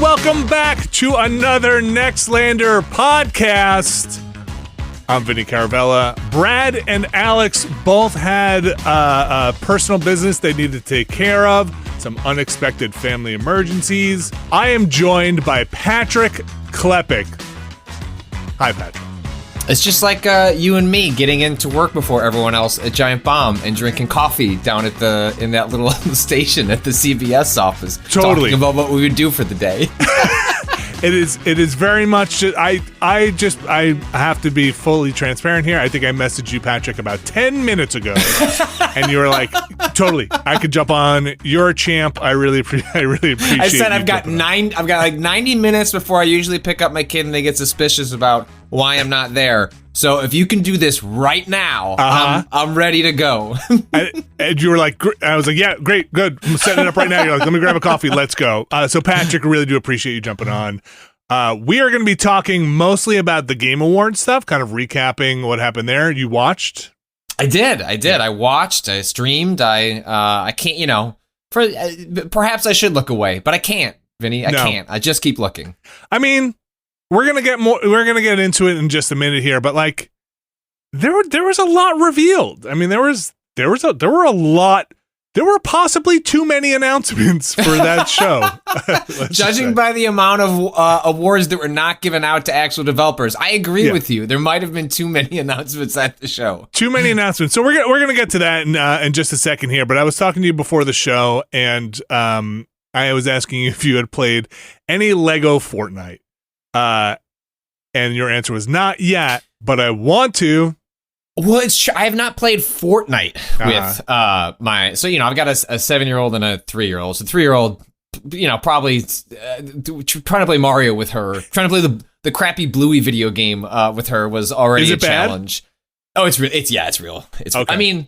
welcome back to another Nextlander podcast. I'm Vinny Caravella. Brad and Alex both had personal business they needed to take care of, some unexpected family emergencies. I am joined by Patrick Klepek. Hi, Patrick. It's just like you and me getting into work before everyone else at Giant Bomb and drinking coffee down at in that little station at the CVS office. Totally. Talking about what we would do for the day. It is very much. I have to be fully transparent here. I think I messaged you, Patrick, about 10 minutes ago, and you were like, "Totally, I could jump on. You're a champ. I really appreciate. I said I've got like 90 minutes before I usually pick up my kid, and they get suspicious about why I'm not there. So if you can do this right now, I'm ready to go." And you were like, I was like, "Yeah, great, good. I'm setting it up right now." You're like, "Let me grab a coffee. Let's go." So Patrick, really do appreciate you jumping on. We are going to be talking mostly about the Game Awards stuff, kind of recapping what happened there. You watched? I did. Yeah. I watched. I streamed. I can't. Perhaps I should look away, but I can't, Vinny. I can't. I just keep looking. I mean, we're gonna get into it in just a minute here, but like, there was a lot revealed. I mean, there were possibly too many announcements for that show. Judging by the amount of awards that were not given out to actual developers, I agree with you. There might have been too many announcements at the show. Too many announcements. So we're gonna get to that in just a second here. But I was talking to you before the show, and I was asking you if you had played any Lego Fortnite. And your answer was not yet, but I want to. Well, I have not played Fortnite with I've got a 7-year-old and a 3-year-old. So 3-year-old, probably trying to play Mario with her, trying to play the crappy Bluey video game with her was already a challenge. Oh, it's real. It's real. Okay. I mean,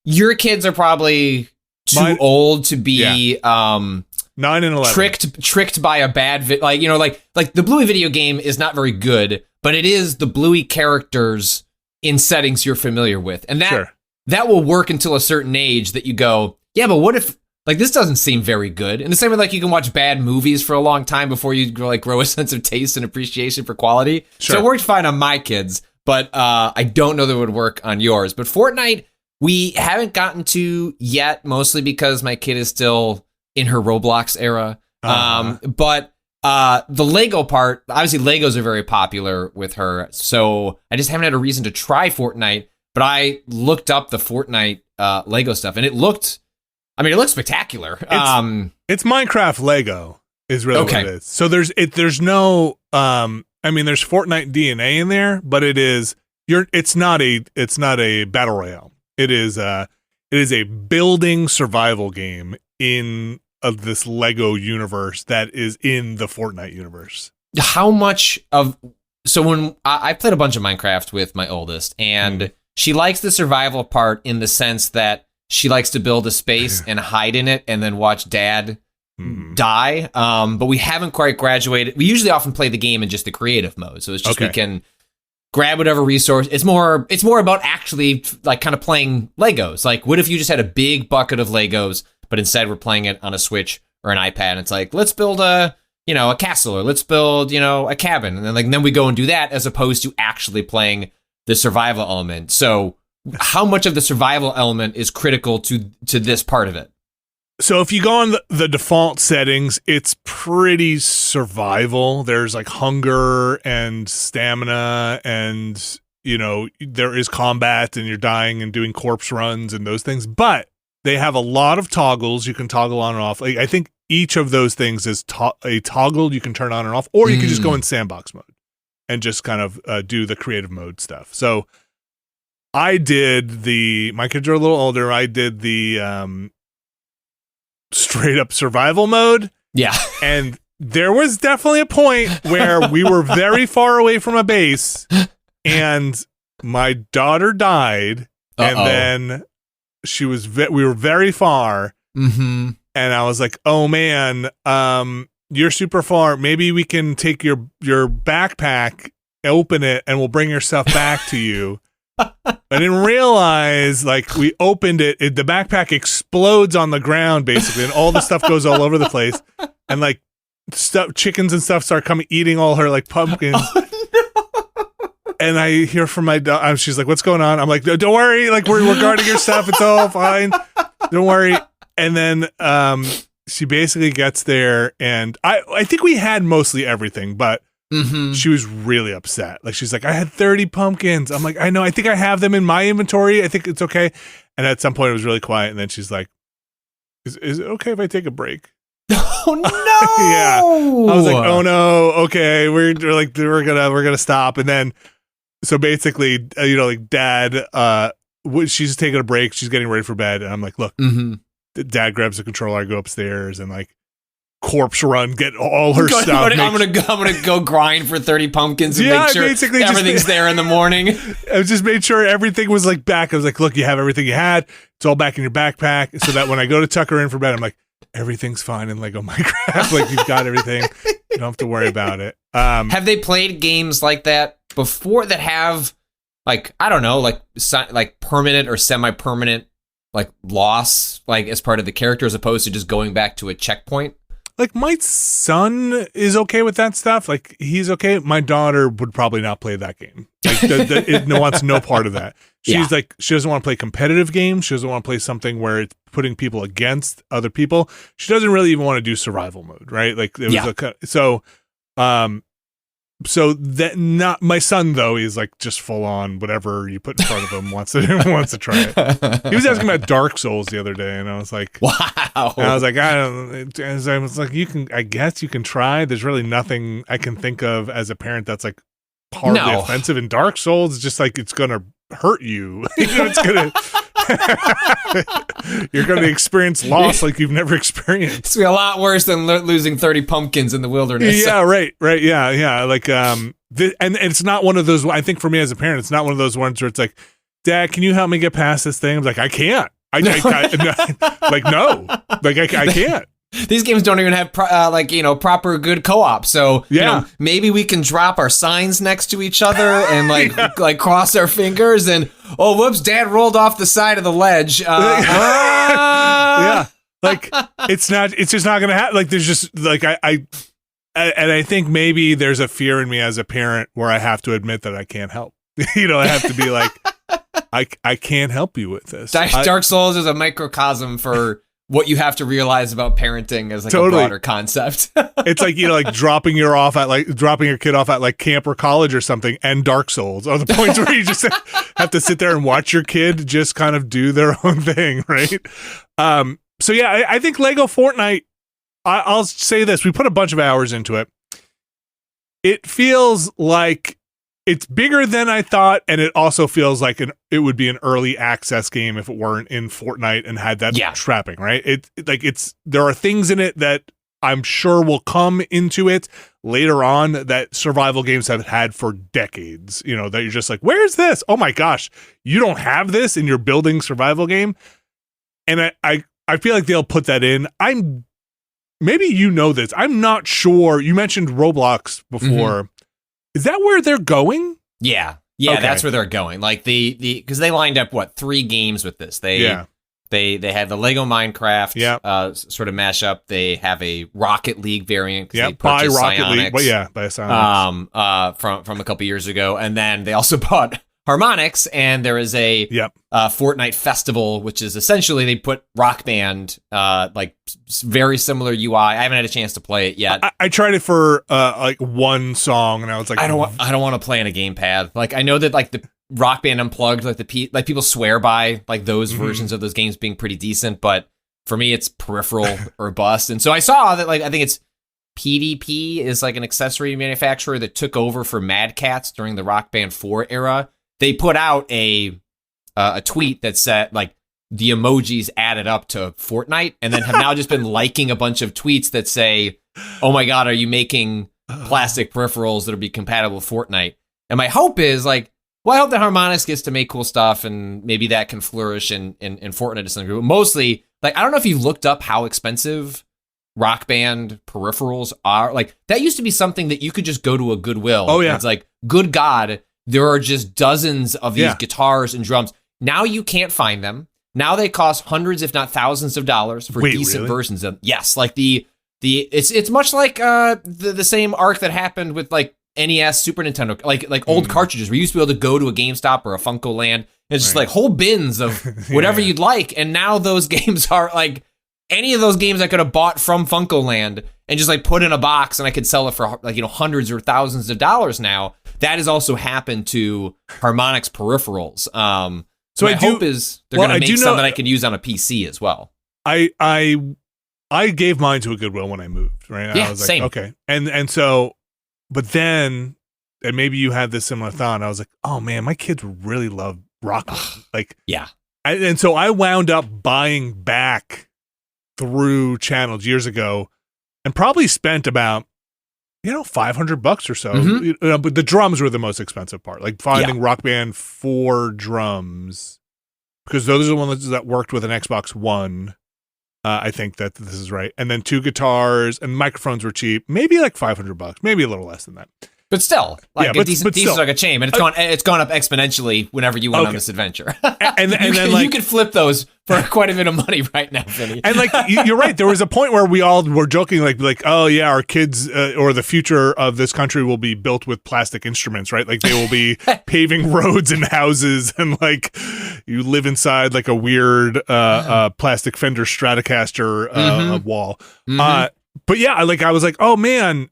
your kids are probably too old to be 9 and 11 tricked by a bad like the Bluey video game is not very good, but it is the Bluey characters in settings you're familiar with, and that will work until a certain age that you go, yeah, but what if this doesn't seem very good? And the same way you can watch bad movies for a long time before you grow a sense of taste and appreciation for quality. So it worked fine on my kids, but I don't know that it would work on yours. But Fortnite we haven't gotten to yet, mostly because my kid is still in her Roblox era. But the Lego part, obviously Legos are very popular with her, so I just haven't had a reason to try Fortnite, but I looked up the Fortnite Lego stuff, and it looks spectacular. It's Minecraft Lego is really what it is. So there's no, there's Fortnite DNA in there, but it's not a battle royale. It is a building survival game in of this Lego universe that is in the Fortnite universe. How much of... So when I played a bunch of Minecraft with my oldest, and she likes the survival part in the sense that she likes to build a space and hide in it and then watch dad die. But we haven't quite graduated. We usually often play the game in just the creative mode. So it's just we can grab whatever resource. It's more about actually kind of playing Legos. Like, what if you just had a big bucket of Legos, but instead we're playing it on a Switch or an iPad, and it's like, let's build a castle, or let's build, a cabin. And then we go and do that, as opposed to actually playing the survival element. So how much of the survival element is critical to this part of it? So if you go on the default settings, it's pretty survival. There's hunger and stamina, and, there is combat, and you're dying and doing corpse runs and those things. But they have a lot of toggles you can toggle on and off. I think each of those things is a toggle you can turn on and off, or you can just go in sandbox mode and just kind of do the creative mode stuff. So my kids are a little older. I did the straight up survival mode. Yeah. And there was definitely a point where we were very far away from a base, and my daughter died, and then we were very far, and I was like, oh man, you're super far. Maybe we can take your backpack, open it, and we'll bring your stuff back to you. I didn't realize, like, we opened it, the backpack explodes on the ground, basically, and all the stuff goes all over the place. And, like, chickens and stuff start eating all her, like, pumpkins. And I hear from my dog, she's like, what's going on? I'm like, don't worry, like, we're guarding your stuff, it's all fine. Don't worry. And then she basically gets there, and I think we had mostly everything, but she was really upset. Like, she's like, I had 30 pumpkins. I'm like, I know, I think I have them in my inventory. I think it's okay. And at some point it was really quiet. And then she's like, is it okay if I take a break? Oh no. Yeah. I was like, oh no. Okay. We're gonna stop. And then, so basically, like, dad, she's taking a break. She's getting ready for bed. And I'm like, look, dad grabs the controller. I go upstairs and, like, corpse run, get all her stuff. I'm gonna go grind for 30 pumpkins and make sure everything's there in the morning. I just made sure everything was, like, back. I was like, look, you have everything you had. It's all back in your backpack, so that when I go to tuck her in for bed, I'm like, everything's fine in Lego Minecraft. Like, you've got everything. You don't have to worry about it. Have they played games like that before that have, like, I don't know, like permanent or semi-permanent, like, loss, like, as part of the character, as opposed to just going back to a checkpoint? Like, my son is okay with that stuff. Like, he's okay. My daughter would probably not play that game. Like, it wants no part of that. She's like, she doesn't want to play competitive games. She doesn't want to play something where it's putting people against other people. She doesn't really even want to do survival mode, right? Like, it was so that not my son, though, is like just full on whatever you put in front of him wants to try it. He was asking about Dark Souls the other day, and I was like, wow. And I was like, I was like, I guess you can try. There's really nothing I can think of as a parent that's, like, horribly offensive. In Dark Souls, it's just like, it's gonna hurt you. It's gonna you're gonna experience loss like you've never experienced. It's gonna be a lot worse than losing 30 pumpkins in the wilderness. Yeah, right, yeah. Like, and it's not one of those. I think for me as a parent, it's not one of those ones where it's like, Dad, can you help me get past this thing? I'm like, I can't. I like, no, like, I can't. These games don't even have proper good co-op. So maybe we can drop our signs next to each other and like cross our fingers and, oh, whoops, Dad rolled off the side of the ledge. Yeah, like, it's just not gonna happen. Like, there's just, like, I think maybe there's a fear in me as a parent where I have to admit that I can't help. I have to be like, I can't help you with this. Dark Souls is a microcosm for what you have to realize about parenting as, like, a broader concept. It's like, like dropping your kid off at, like, camp or college or something, and Dark Souls are the points where you just have to sit there and watch your kid just kind of do their own thing, right? So yeah, I think Lego Fortnite, I'll say this, we put a bunch of hours into it. It feels like it's bigger than I thought, and it also feels like it would be an early access game if it weren't in Fortnite and had that trapping, right? There are things in it that I'm sure will come into it later on that survival games have had for decades. That you're just like, where's this? Oh my gosh, you don't have this in your building survival game? And I feel like they'll put that in. Maybe you know this. I'm not sure. You mentioned Roblox before. Mm-hmm. Is that where they're going? Yeah, okay. That's where they're going. Like, because they lined up 3 games with this. They had the Lego Minecraft sort of mashup. They have a Rocket League variant. Yeah, by Rocket League. But yeah, by Psionics. From a couple years ago, and then they also bought Harmonix, and there is a Fortnite festival, which is essentially they put Rock Band, like, very similar UI. I haven't had a chance to play it yet. I tried it for like one song, and I was like, I don't want to play in a gamepad. Like, I know that, like, the Rock Band Unplugged, like people swear by, like, those versions of those games being pretty decent, but for me, it's peripheral or bust. And so I saw that, like, I think it's PDP is, like, an accessory manufacturer that took over for Mad Catz during the Rock Band 4 era. They put out a tweet that said, like, the emojis added up to Fortnite, and then have now just been liking a bunch of tweets that say, oh my God, are you making plastic peripherals that'll be compatible with Fortnite? And my hope is, like, well, I hope that Harmonix gets to make cool stuff, and maybe that can flourish in Fortnite to some degree. But mostly, like, I don't know if you looked up how expensive Rock Band peripherals are. Like, that used to be something that you could just go to a Goodwill. Oh, yeah. And it's like, good God, there are just dozens of these guitars and drums. Now you can't find them. Now they cost hundreds, if not thousands of dollars for decent versions of them. Yes, like it's much like the same arc that happened with like NES, Super Nintendo, like old cartridges. We used to be able to go to a GameStop or a Funko Land. And it's just like whole bins of whatever you'd like. And now those games are like any of those games I could have bought from Funko Land and just like put in a box and I could sell it for like, hundreds or thousands of dollars now. That has also happened to Harmonix peripherals. So my hope is they're going to make some that I can use on a PC as well. I gave mine to a Goodwill when I moved, right? Yeah, I was like, same. Okay. And so, but then, and maybe you had this similar thought, I was like, oh man, my kids really love rock. And so I wound up buying back through channels years ago and probably spent about, $500 or so. But the drums were the most expensive part, like finding Rock Band 4 drums, because those are the ones that worked with an Xbox One. I think that this is right. And then 2 guitars and microphones were cheap, maybe like $500, maybe a little less than that. But still, like a decent like a chain, and it's gone up exponentially whenever you went on this adventure. and then like you could flip those for quite a bit of money right now, Vinny. And like you're right, there was a point where we all were joking, like oh yeah, our kids or the future of this country will be built with plastic instruments, right? Like they will be paving roads and houses, and like you live inside like a weird plastic Fender Stratocaster wall. But yeah, like I was like, oh man,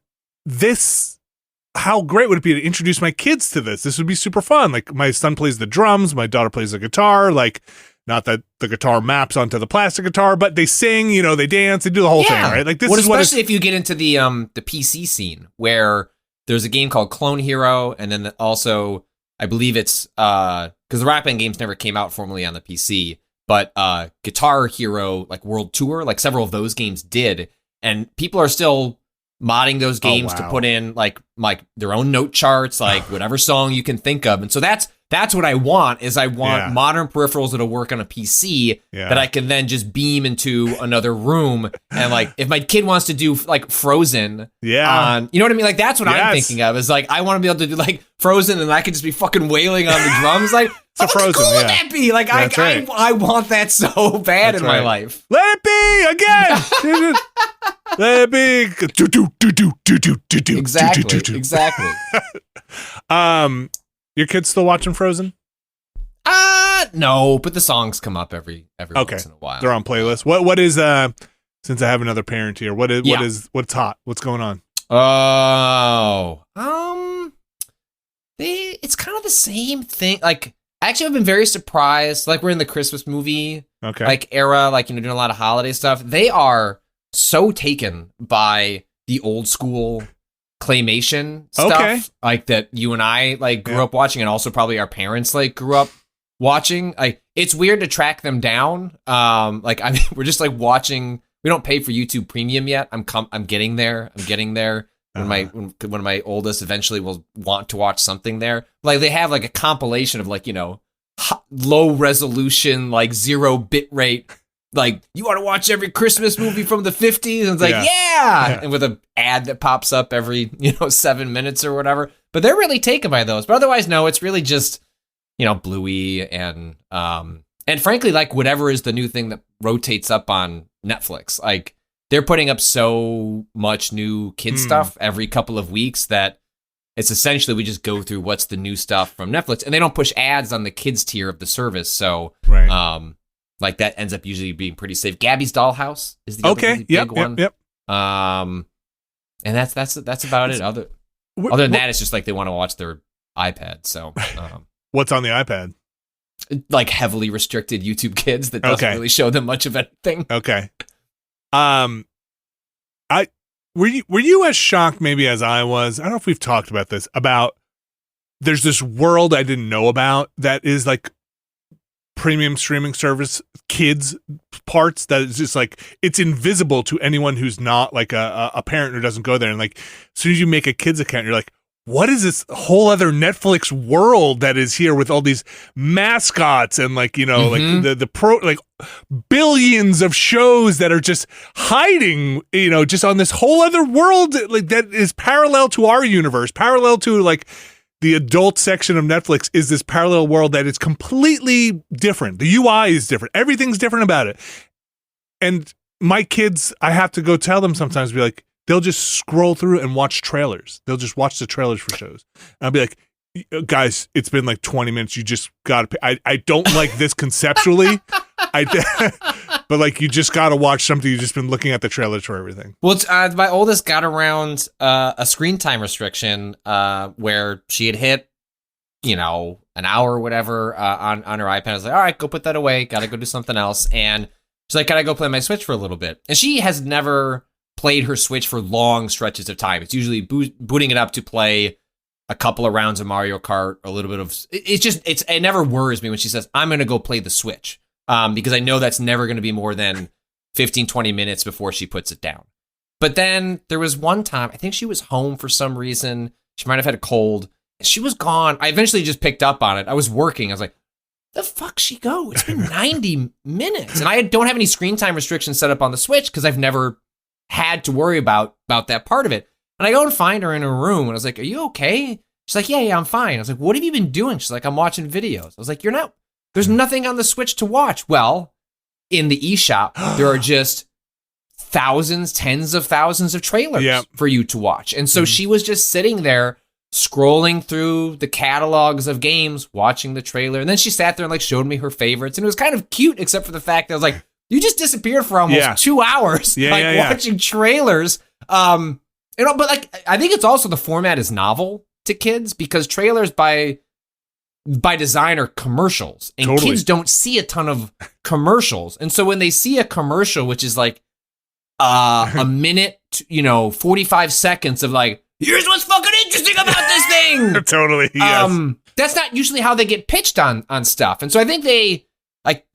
how great would it be to introduce my kids to this? This would be super fun. Like my son plays the drums, my daughter plays the guitar. Like, not that the guitar maps onto the plastic guitar, but they sing, they dance, they do the whole thing, right? Like this is especially if you get into the PC scene where there's a game called Clone Hero, and then also I believe it's because the Rock Band games never came out formally on the PC, but Guitar Hero like World Tour, like several of those games did, and people are still modding those games to put in like their own note charts, like whatever song you can think of. And so that's what I want modern peripherals that'll work on a PC that I can then just beam into another room. And like if my kid wants to do like Frozen on, you know what I mean? Like that's what I'm thinking of, is like I want to be able to do like Frozen and I could just be fucking wailing on the drums. Like how cool would that be? Like I want that so bad in my life. Let it be again. Let it be. Exactly. Your kids still watching Frozen? No, but the songs come up every once in a while. They're on playlists. What is since I have another parent here, what's hot? What's going on? It's kind of the same thing. Like actually I've been very surprised. Like we're in the Christmas movie like era, like doing a lot of holiday stuff. They are so taken by the old school claymation stuff, like that you and I like grew up watching, and also probably our parents like grew up watching. Like it's weird to track them down. We're just like watching. We don't pay for YouTube Premium yet. I'm getting there. When one of my oldest eventually will want to watch something there. Like they have like a compilation of like low resolution, like 0 bit rate. Like, you want to watch every Christmas movie from the 50s? And it's like, yeah! And with an ad that pops up every, 7 minutes or whatever. But they're really taken by those. But otherwise, no, it's really just, Bluey and frankly, like, whatever is the new thing that rotates up on Netflix. Like, they're putting up so much new kid stuff every couple of weeks that it's essentially we just go through what's the new stuff from Netflix. And they don't push ads on the kids tier of the service. So, like that ends up usually being pretty safe. Gabby's Dollhouse is the other really big one. Yep. And that's about it. Other than that, it's just like they want to watch their iPad. So, what's on the iPad? Like heavily restricted YouTube Kids that doesn't really show them much of anything. Okay. Were you as shocked maybe as I was? I don't know if we've talked about this. About there's this world I didn't know about that is like premium streaming service kids parts that is just like it's invisible to anyone who's not like a parent who doesn't go there. And like as soon as you make a kids account, you're like, what is this whole other Netflix world that is here with all these mascots and like like the pro like billions of shows that are just hiding just on this whole other world like that is parallel to our universe, parallel to like the adult section of Netflix is this parallel world that is completely different. The UI is different. Everything's different about it. And my kids, I have to go tell them sometimes, be like, they'll just scroll through and watch trailers. They'll just watch the trailers for shows. And I'll be like, guys, it's been like 20 minutes. You just got to, I don't like this conceptually. But like, you just got to watch something. You've just been looking at the trailers for everything. Well, my oldest got around a screen time restriction where she had hit, an hour or whatever on her iPad. I was like, all right, go put that away. Got to go do something else. And she's like, gotta go play my Switch for a little bit. And she has never played her Switch for long stretches of time. It's usually booting it up to play a couple of rounds of Mario Kart, a little bit of... It never worries me when she says, I'm going to go play the Switch. Because I know that's never going to be more than 15, 20 minutes before she puts it down. But then there was one time, I think she was home for some reason. She might have had a cold. She was gone. I eventually just picked up on it. I was working. I was like, the fuck she go? It's been 90 minutes. And I don't have any screen time restrictions set up on the Switch because I've never had to worry about that part of it. And I go and find her in her room, and I was like, are you okay? She's like, yeah, I'm fine. I was like, what have you been doing? She's like, I'm watching videos. I was like, there's nothing on the Switch to watch. Well, in the eShop, there are just thousands, tens of thousands of trailers for you to watch. And so she was just sitting there scrolling through the catalogs of games, watching the trailer. And then she sat there and like showed me her favorites. And it was kind of cute, except for the fact that I was like, you just disappeared for almost 2 hours, watching trailers. But like, I think it's also the format is novel to kids because trailers by design are commercials, and kids don't see a ton of commercials. And so when they see a commercial, which is like a minute, 45 seconds of like, here's what's fucking interesting about this thing. Totally. Yes. That's not usually how they get pitched on stuff. And so I think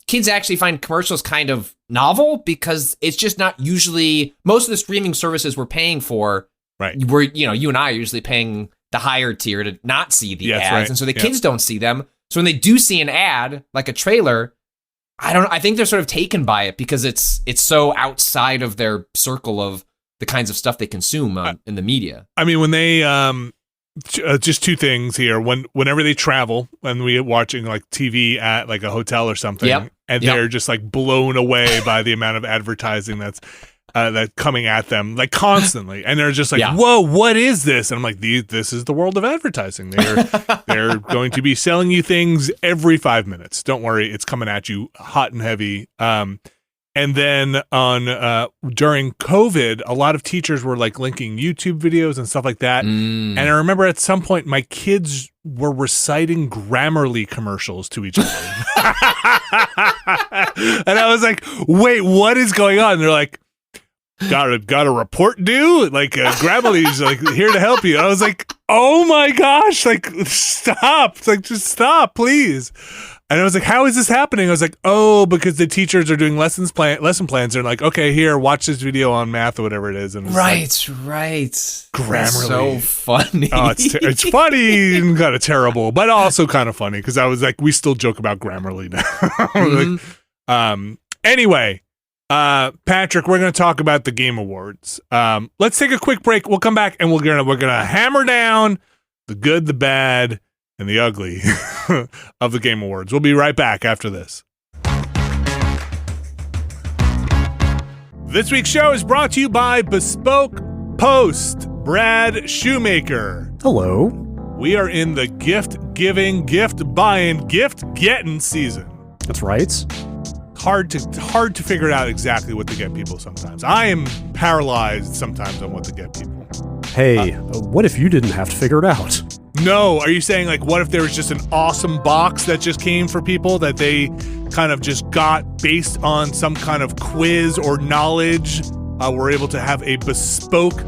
kids actually find commercials kind of novel because it's just not usually most of the streaming services we're paying for. Right. Where, you and I are usually paying the higher tier to not see the ads. Right. And so the kids don't see them. So when they do see an ad, like a trailer, I think they're sort of taken by it because it's so outside of their circle of the kinds of stuff they consume in the media. I mean, when they, just two things here. Whenever they travel, when we're watching like TV at like a hotel or something, and they're just like blown away by the amount of advertising that's coming at them like constantly, and they're just like, "Whoa, what is this?" And I'm like, "This is the world of advertising. They're going to be selling you things every 5 minutes. Don't worry, it's coming at you hot and heavy." And then during COVID, a lot of teachers were like linking YouTube videos and stuff like that. And I remember at some point my kids were reciting Grammarly commercials to each other. And I was like, wait, what is going on? And they're like, got a report due? Like Grammarly's like here to help you. I was like, oh my gosh, like stop. Like just stop, please. And I was like, how is this happening? I was like, oh, because the teachers are doing lesson plans. They're like, okay, here, watch this video on math or whatever it is. And right. Grammarly. That's so funny. Oh, it's funny and kind of terrible, but also kind of funny because I was like, we still joke about Grammarly now. Anyway, Patrick, we're going to talk about the Game Awards. Let's take a quick break. We'll come back and we're gonna hammer down the good, the bad, and the ugly of the Game Awards. We'll be right back after this. This week's show is brought to you by Bespoke Post. Brad Shoemaker. Hello. We are in the gift-giving, gift-buying, gift-getting season. That's right. Hard to figure out exactly what to get people sometimes. I am paralyzed sometimes on what to get people. Hey, what if you didn't have to figure it out? No, are you saying like what if there was just an awesome box that just came for people that they kind of just got based on some kind of quiz or knowledge? We're able to have a bespoke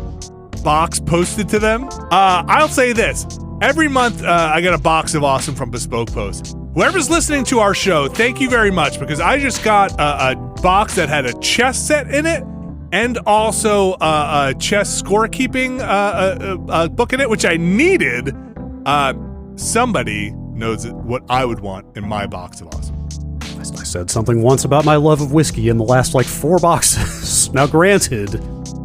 box posted to them. I'll say this. Every month I get a box of awesome from Bespoke Post. Whoever's listening to our show, thank you very much because I just got a box that had a chess set in it and also a chess scorekeeping book in it, which I needed. Somebody knows what I would want in my box of awesome. I said something once about my love of whiskey in the last 4 boxes. Now granted,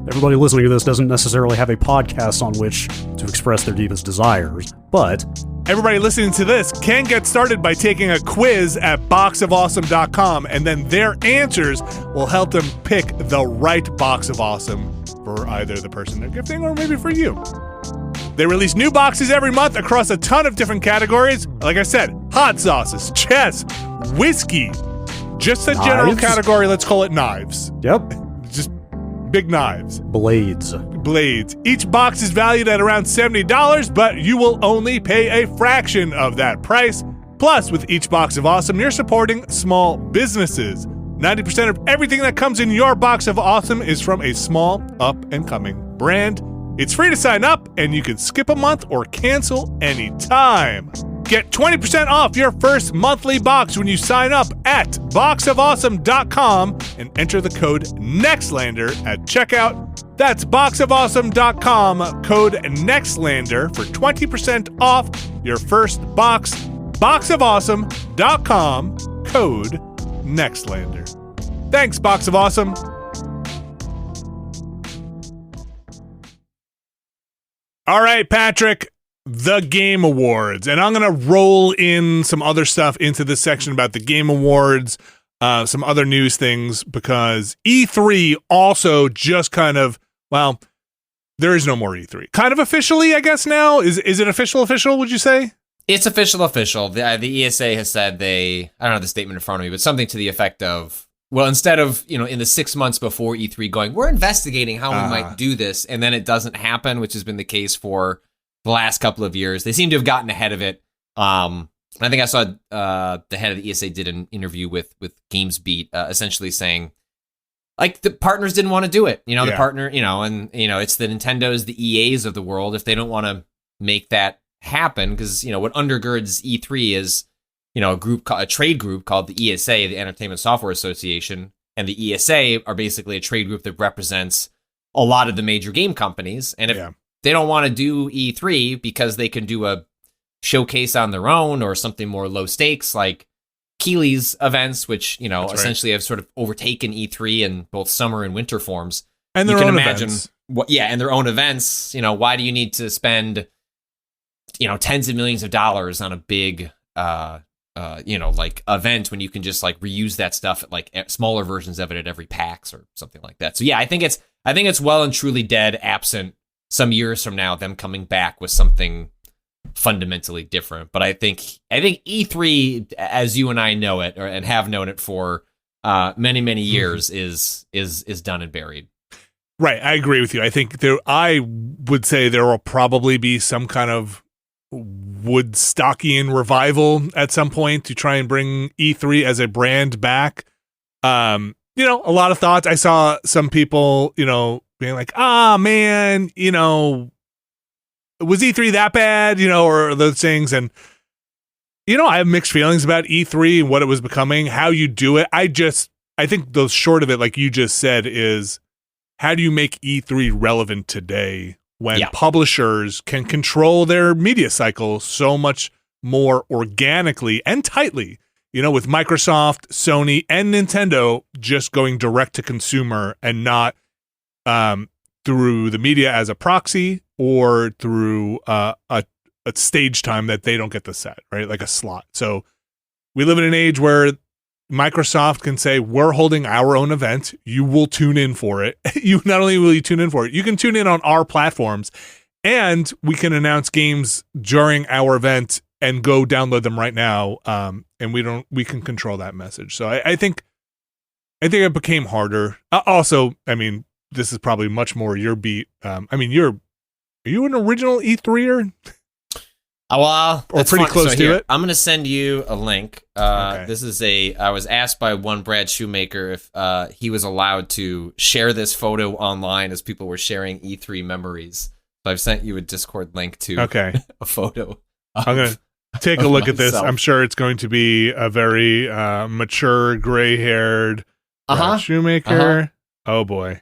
everybody listening to this doesn't necessarily have a podcast on which to express their deepest desires, but Everybody listening to this can get started by taking a quiz at boxofawesome.com, and then their answers will help them pick the right box of awesome for either the person they're gifting or maybe for you. They release new boxes every month across a ton of different categories. Like I said, hot sauces, chess, whiskey, just a general category. Let's call it knives. Yep. Just big knives. Blades. Each box is valued at around $70, but you will only pay a fraction of that price. Plus, with each box of awesome, you're supporting small businesses. 90% of everything that comes in your box of awesome is from a small, up-and-coming brand. It's free to sign up, and you can skip a month or cancel anytime. Get 20% off your first monthly box when you sign up at boxofawesome.com and enter the code NEXTLANDER at checkout. That's boxofawesome.com, code NEXTLANDER for 20% off your first box. boxofawesome.com, code NEXTLANDER. Thanks, Box of Awesome. All right, Patrick, the Game Awards. And I'm going to roll in some other stuff into this section about the Game Awards, some other news things, because E3 also just kind of, well, there is no more E3. Kind of officially, I guess now. Is it official, would you say? It's official. The ESA has said I don't have the statement in front of me, but something to the effect of, well, instead of, in the 6 months before E3 going, we're investigating how we might do this, and then it doesn't happen, which has been the case for the last couple of years. They seem to have gotten ahead of it. I think I saw the head of the ESA did an interview with GamesBeat, essentially saying, like, the partners didn't want to do it. The partner, it's the Nintendos, the EAs of the world. If they don't want to make that happen, because, what undergirds E3 is, a trade group called the ESA, the Entertainment Software Association, and the ESA are basically a trade group that represents a lot of the major game companies. And if they don't want to do E3 because they can do a showcase on their own or something more low stakes, like Keighley's events, which, essentially have sort of overtaken E3 in both summer and winter forms. And their own events. And their own events. Why do you need to spend, tens of millions of dollars on a big, like event when you can just like reuse that stuff at like smaller versions of it at every PAX or something like that. So yeah, I think it's well and truly dead, absent some years from now them coming back with something fundamentally different. But I think E3, as you and I know it, and have known it for many years, is done and buried. Right, I agree with you. I think I would say there will probably be some kind of Woodstockian revival at some point to try and bring E3 as a brand back. A lot of thoughts. I saw some people, being like, man, was E3 that bad, or those things. And, I have mixed feelings about E3 and what it was becoming, how you do it. I think the short of it, like you just said, is how do you make E3 relevant today when publishers can control their media cycle so much more organically and tightly, with Microsoft, Sony, and Nintendo just going direct to consumer and not through the media as a proxy or through a stage time that they don't get to set, right? Like a slot. So we live in an age where Microsoft can say, we're holding our own event. You will tune in for it. You not only will you tune in for it, you can tune in on our platforms, and we can announce games during our event and go download them right now. And we can control that message. So I think it became harder. Also, I mean, this is probably much more your beat. Are you an original E3er? Well, or pretty close to it. I'm going to send you a link. Okay. This is I was asked by one Brad Shoemaker if he was allowed to share this photo online as people were sharing E3 memories. So I've sent you a Discord link to a photo. I'm going to take a look at this. I'm sure it's going to be a very mature, gray-haired Brad Shoemaker. Oh, boy.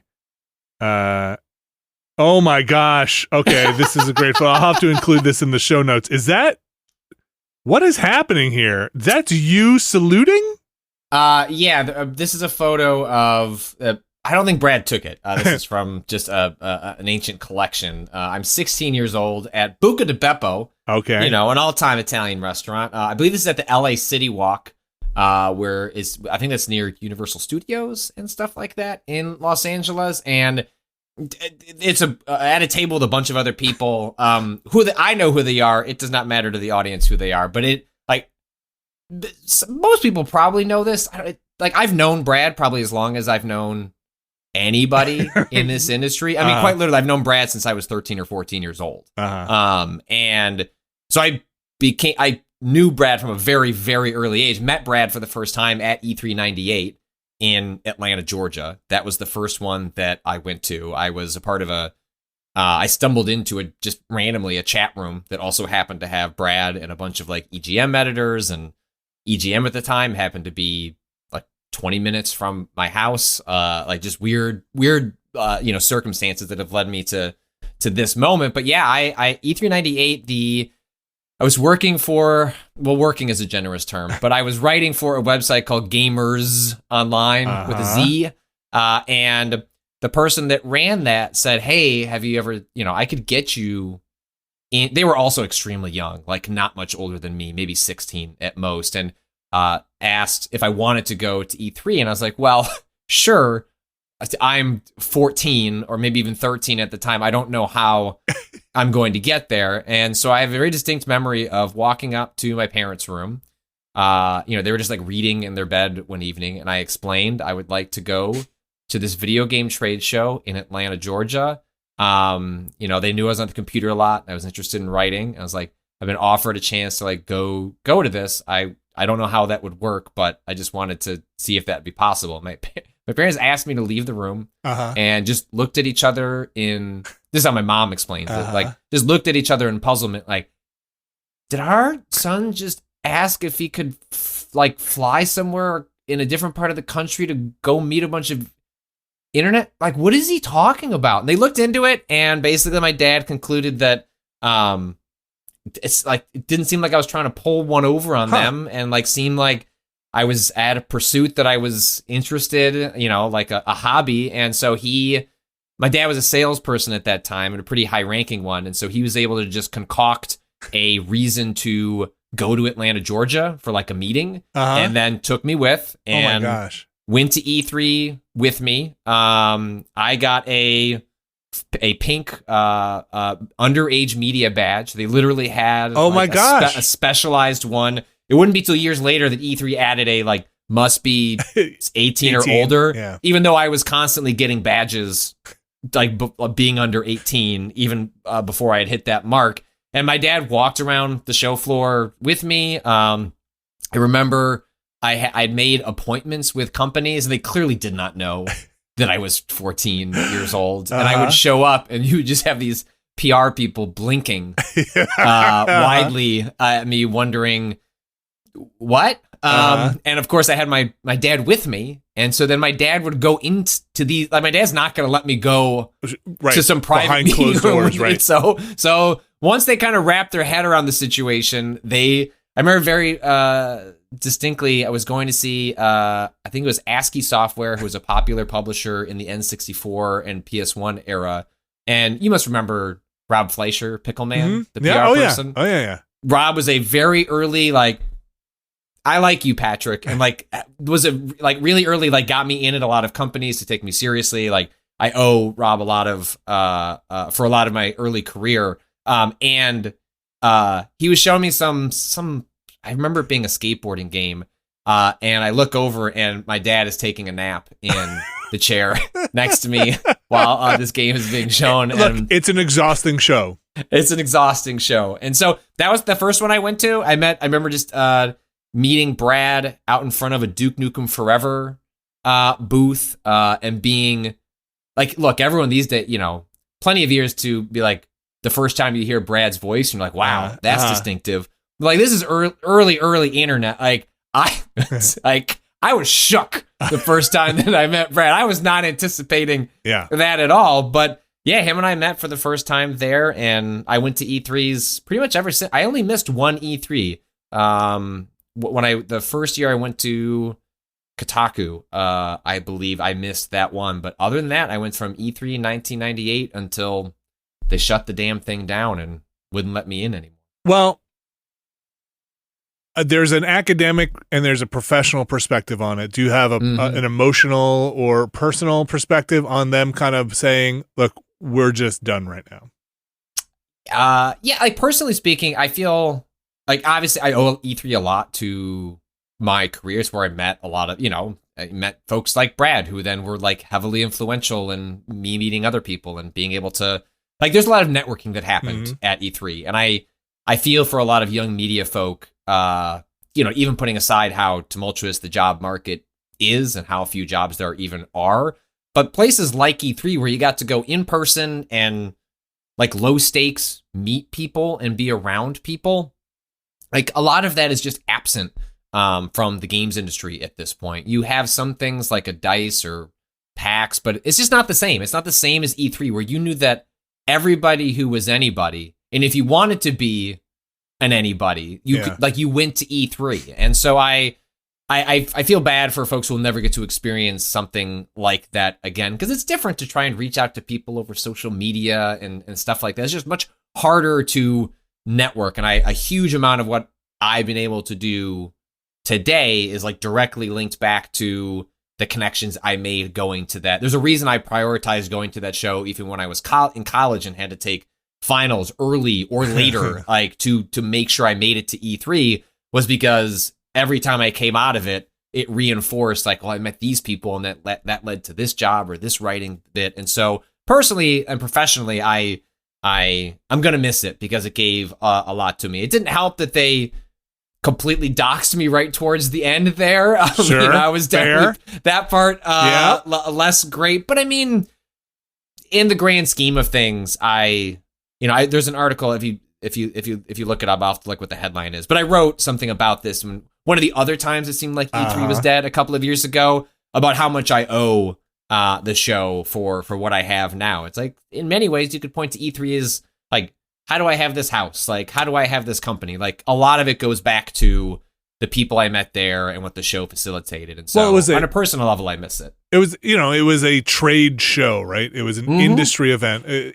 Oh my gosh. Okay, this is a great photo. I'll have to include this in the show notes. What is happening here? That's you saluting? This is a photo of I don't think Brad took it. This is from just an ancient collection. I'm 16 years old at Buca di Beppo. Okay. You know, an all-time Italian restaurant. I believe this is at the LA City Walk, I think that's near Universal Studios and stuff like that in Los Angeles. And it's at a table with a bunch of other people I know who they are. It does not matter to the audience who they are, but most people probably know this. I've known Brad probably as long as I've known anybody in this industry. I mean, quite literally, I've known Brad since I was 13 or 14 years old. And so I knew Brad from a very, very early age. Met Brad for the first time at E3 98 in Atlanta, Georgia. That was the first one that I went to. I was a part of I stumbled into just randomly a chat room that also happened to have Brad and a bunch of like EGM editors, and EGM at the time happened to be like 20 minutes from my house. Like just weird, circumstances that have led me to this moment. But yeah, I E3 98, I was working is a generous term, but I was writing for a website called Gamers Online with a Z. And the person that ran that said, hey, have you ever, I could get you in. They were also extremely young, like not much older than me, maybe 16 at most. And asked if I wanted to go to E3. And I was like, well, sure. I'm 14 or maybe even 13 at the time. I don't know how I'm going to get there. And so I have a very distinct memory of walking up to my parents' room. They were just like reading in their bed one evening. And I explained I would like to go to this video game trade show in Atlanta, Georgia. They knew I was on the computer a lot. I was interested in writing. I was like, I've been offered a chance to like go to this. I don't know how that would work, but I just wanted to see if that'd be possible. My parents asked me to leave the room and just looked at each other this is how my mom explains it. Like, just looked at each other in puzzlement. Like, did our son just ask if he could fly somewhere in a different part of the country to go meet a bunch of internet? Like, what is he talking about? And they looked into it, and basically my dad concluded that it's like, it didn't seem like I was trying to pull one over on them, and like seemed like I was at a pursuit that I was interested in, like a hobby. And so my dad was a salesperson at that time, and a pretty high ranking one. And so he was able to just concoct a reason to go to Atlanta, Georgia for like a meeting, and then took me with, and oh my gosh, went to E3 with me. I got a pink underage media badge. They literally had a specialized one. It wouldn't be till years later that E3 added a must be 18 or older, even though I was constantly getting badges being under 18 even before I had hit that mark. And my dad walked around the show floor with me. I remember I'd made appointments with companies, and they clearly did not know that I was 14 years old. And I would show up, and you would just have these PR people blinking widely at me, wondering what? And of course I had my dad with me. And so then my dad would go into these, my dad's not going to let me go to some private behind closed doors, right? So once they kind of wrapped their head around the situation, I remember very distinctly, I was going to see, I think it was ASCII Software, who was a popular publisher in the N64 and PS1 era. And you must remember Rob Fleischer, Pickleman, the PR person. Oh yeah. Rob was a very early, I like you, Patrick, and was really early, got me in at a lot of companies to take me seriously. I owe Rob a lot of for a lot of my early career. And he was showing me some. I remember it being a skateboarding game, and I look over, and my dad is taking a nap in the chair next to me while this game is being shown. Look, it's an exhausting show. It's an exhausting show, and so that was the first one I went to. I remember just meeting Brad out in front of a Duke Nukem Forever booth, and being look, everyone these days, plenty of years to be the first time you hear Brad's voice, and you're like, wow, that's distinctive. This is early internet. I was shook the first time that I met Brad. I was not anticipating that at all. But yeah, him and I met for the first time there, and I went to E3s pretty much ever since. I only missed one E3. The first year I went to Kotaku. I believe I missed that one. But other than that, I went from E3 in 1998 until they shut the damn thing down and wouldn't let me in anymore. Well, there's an academic and there's a professional perspective on it. Do you have an emotional or personal perspective on them kind of saying, look, we're just done right now? Yeah, like personally speaking, I feel like obviously I owe E3 a lot to my career. It's where I met a lot of, I met folks like Brad, who then were like heavily influential in me meeting other people and being able to, like, there's a lot of networking that happened at E3. And I feel for a lot of young media folk, even putting aside how tumultuous the job market is and how few jobs there even are, but places like E3 where you got to go in person and like low stakes, meet people and be around people, like a lot of that is just absent from the games industry at this point. You have some things like a DICE or PAX, but it's just not the same. It's not the same as E3 where you knew that everybody who was anybody, and if you wanted to be an anybody, you could, like, you went to E3. And so I feel bad for folks who will never get to experience something like that again, because it's different to try and reach out to people over social media and stuff like that. It's just much harder to network. And a huge amount of what I've been able to do today is like directly linked back to the connections I made going to that. There's a reason I prioritized going to that show even when I was in college and had to take finals early or later, like to make sure I made it to E3, was because every time I came out of it, it reinforced like, well, I met these people and that led to this job or this writing bit. And so personally and professionally, I'm going to miss it because it gave a lot to me. It didn't help that they completely doxed me right towards the end there. Sure, I was definitely that part less great. But I mean, in the grand scheme of things, there's an article, if you look it up, I'll have to look what the headline is. But I wrote something about this when one of the other times it seemed like E3 was dead a couple of years ago, about how much I owe the show for what I have now. It's like, in many ways, you could point to E3 as like, how do I have this house? Like, how do I have this company? Like, a lot of it goes back to the people I met there and what the show facilitated. And so on a personal level, I miss it. It was, it was a trade show, right? It was an industry event,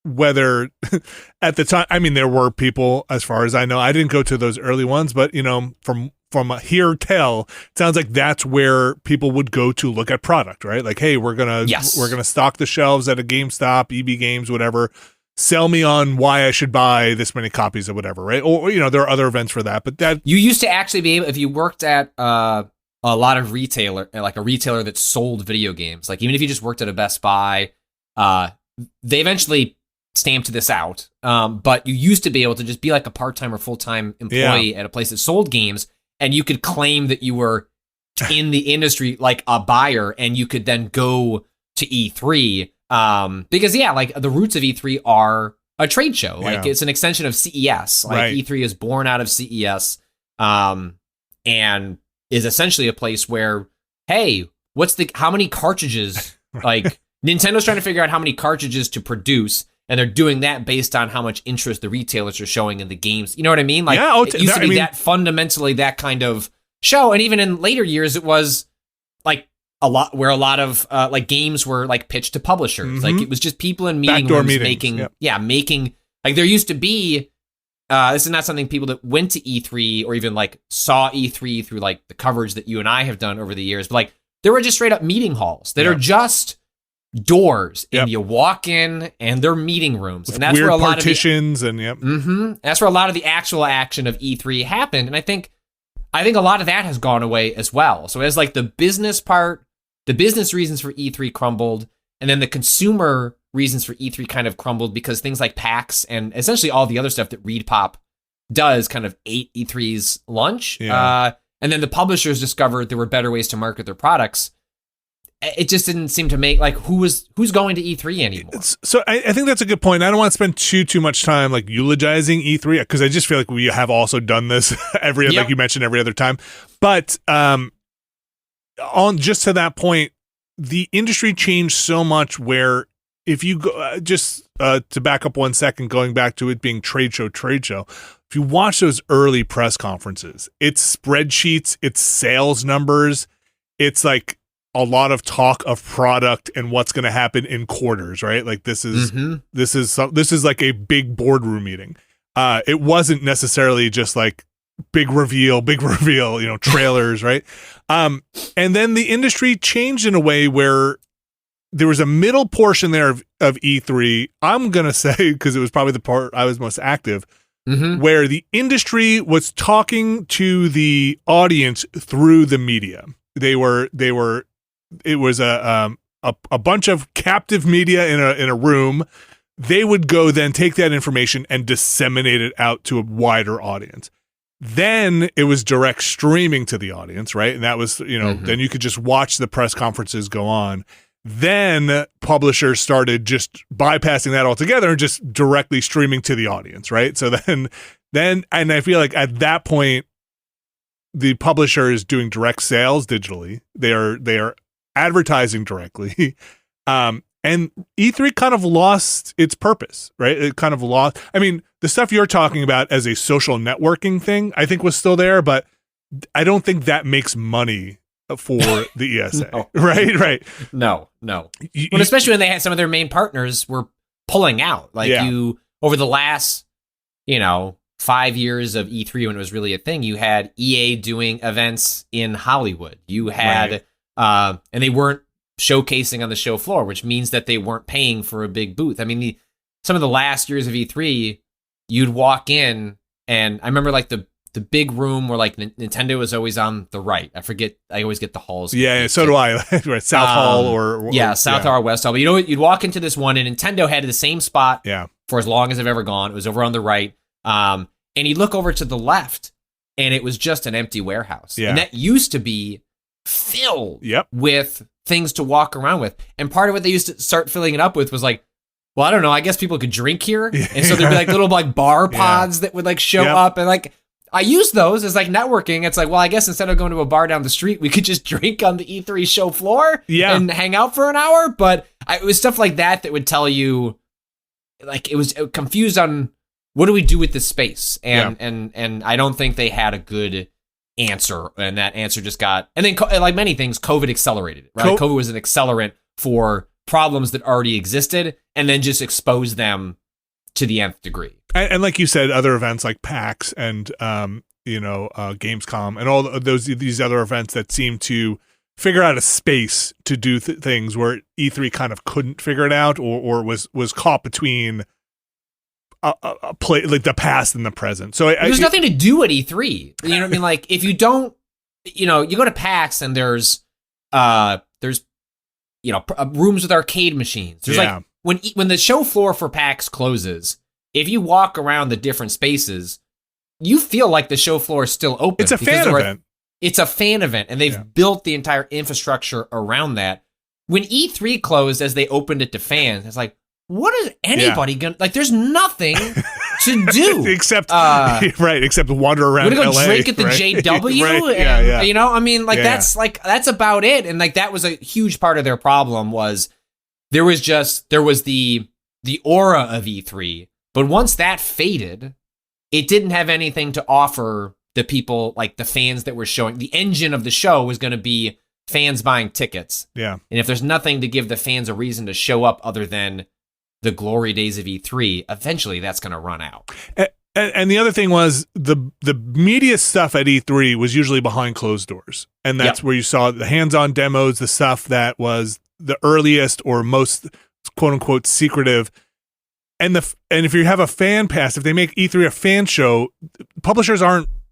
whether at the time, I mean, there were people, as far as I know, I didn't go to those early ones, but, from a hear tell, it sounds like that's where people would go to look at product, right? Like, hey, we're going to stock the shelves at a GameStop, EB Games, whatever. Sell me on why I should buy this many copies of whatever, right? Or, there are other events for that, but that you used to actually be able, if you worked at a lot of retailer, like a retailer that sold video games, like even if you just worked at a Best Buy, they eventually stamped this out. But you used to be able to just be like a part-time or full-time employee at a place that sold games, and you could claim that you were in the industry like a buyer, and you could then go to E3. Because like the roots of E3 are a trade show. Like it's an extension of CES. Like E3 is born out of CES, and is essentially a place where, hey, how many cartridges, like Nintendo's trying to figure out how many cartridges to produce, and they're doing that based on how much interest the retailers are showing in the games. You know what I mean? Like it used to be that fundamentally that kind of show. And even in later years, it was like a lot of like games were like pitched to publishers. Like it was just people in meeting rooms making like there used to be, this is not something people that went to E3 or even like saw E3 through like the coverage that you and I have done over the years, but like there were just straight up meeting halls that are just doors and you walk in and they're meeting rooms. With and that's weird where a lot partitions of that's where a lot of the actual action of E3 happened. And I think a lot of that has gone away as well. So as like the business part, the business reasons for E3 crumbled, and then the consumer reasons for E3 kind of crumbled because things like PAX and essentially all the other stuff that ReedPop does kind of ate E3's lunch. And then the publishers discovered there were better ways to market their products. It just didn't seem to make, like, who's going to E3 anymore. So I think that's a good point. I don't want to spend too much time like eulogizing E3 because I just feel like we have also done this like you mentioned, every other time. But on just to that point, the industry changed so much where if you go to back up 1 second, going back to it being trade show, if you watch those early press conferences, it's spreadsheets, it's sales numbers, it's like a lot of talk of product and what's going to happen in quarters, right? Like this is like a big boardroom meeting. It wasn't necessarily just like big reveal, trailers, right? And then the industry changed in a way where there was a middle portion there of E3. I'm going to say, because it was probably the part I was most active, where the industry was talking to the audience through the media. It was a bunch of captive media in a room. They would go then take that information and disseminate it out to a wider audience. Then it was direct streaming to the audience, right? And that was, then you could just watch the press conferences go on. Then publishers started just bypassing that altogether and just directly streaming to the audience, right? So then, and I feel like at that point, the publisher is doing direct sales digitally. They are advertising directly. And E3 kind of lost its purpose, right? It kind of lost. I mean, the stuff you're talking about as a social networking thing, I think was still there, but I don't think that makes money for the ESA, No. right? No. Well, especially when they had some of their main partners were pulling out. Like over the last, 5 years of E3 when it was really a thing, you had EA doing events in Hollywood. You had, and they weren't showcasing on the show floor, which means that they weren't paying for a big booth. I mean, some of the last years of E3, you'd walk in, and I remember like the big room where like Nintendo was always on the right. I always get the halls. Yeah, so do I. South Hall or South Hall or West Hall. But you'd walk into this one, and Nintendo had the same spot for as long as I've ever gone. It was over on the right. And you'd look over to the left, and it was just an empty warehouse. Yeah. And that used to be filled with things to walk around with. And part of what they used to start filling it up with was like, well, I don't know, I guess people could drink here. And so there'd be like little like bar pods that would like show up, and like I use those as like networking. It's like, well, I guess instead of going to a bar down the street, we could just drink on the E3 show floor and hang out for an hour. But it was stuff like that would tell you, like, it was confused on what do we do with this space? And I don't think they had a good answer. And that answer just got, and then like many things, COVID accelerated it, right? COVID was an accelerant for problems that already existed and then just exposed them to the nth degree. And like you said, other events like PAX and Gamescom and all these other events that seem to figure out a space to do things where E3 kind of couldn't figure it out or was caught between a play like the past and the present. So there's nothing to do at E3. You know what I mean? Like if you don't, you go to PAX and there's rooms with arcade machines. There's like when the show floor for PAX closes, if you walk around the different spaces, you feel like the show floor is still open. It's a fan event. It's a fan event, and they've built the entire infrastructure around that. When E3 closed, as they opened it to fans, it's like, what is anybody gonna like? There's nothing to do except except wander around. We're gonna go LA, drink at the JW, and, that's about it. And like that was a huge part of their problem was there was the aura of E3, but once that faded, it didn't have anything to offer the people, like the fans that were showing. The engine of the show was going to be fans buying tickets. Yeah. And if there's nothing to give the fans a reason to show up other than the glory days of E3, eventually that's going to run out. And the other thing was the media stuff at E3 was usually behind closed doors. And that's where you saw the hands-on demos, the stuff that was the earliest or most quote unquote secretive. And if you have a fan pass, if they make E3 a fan show, publishers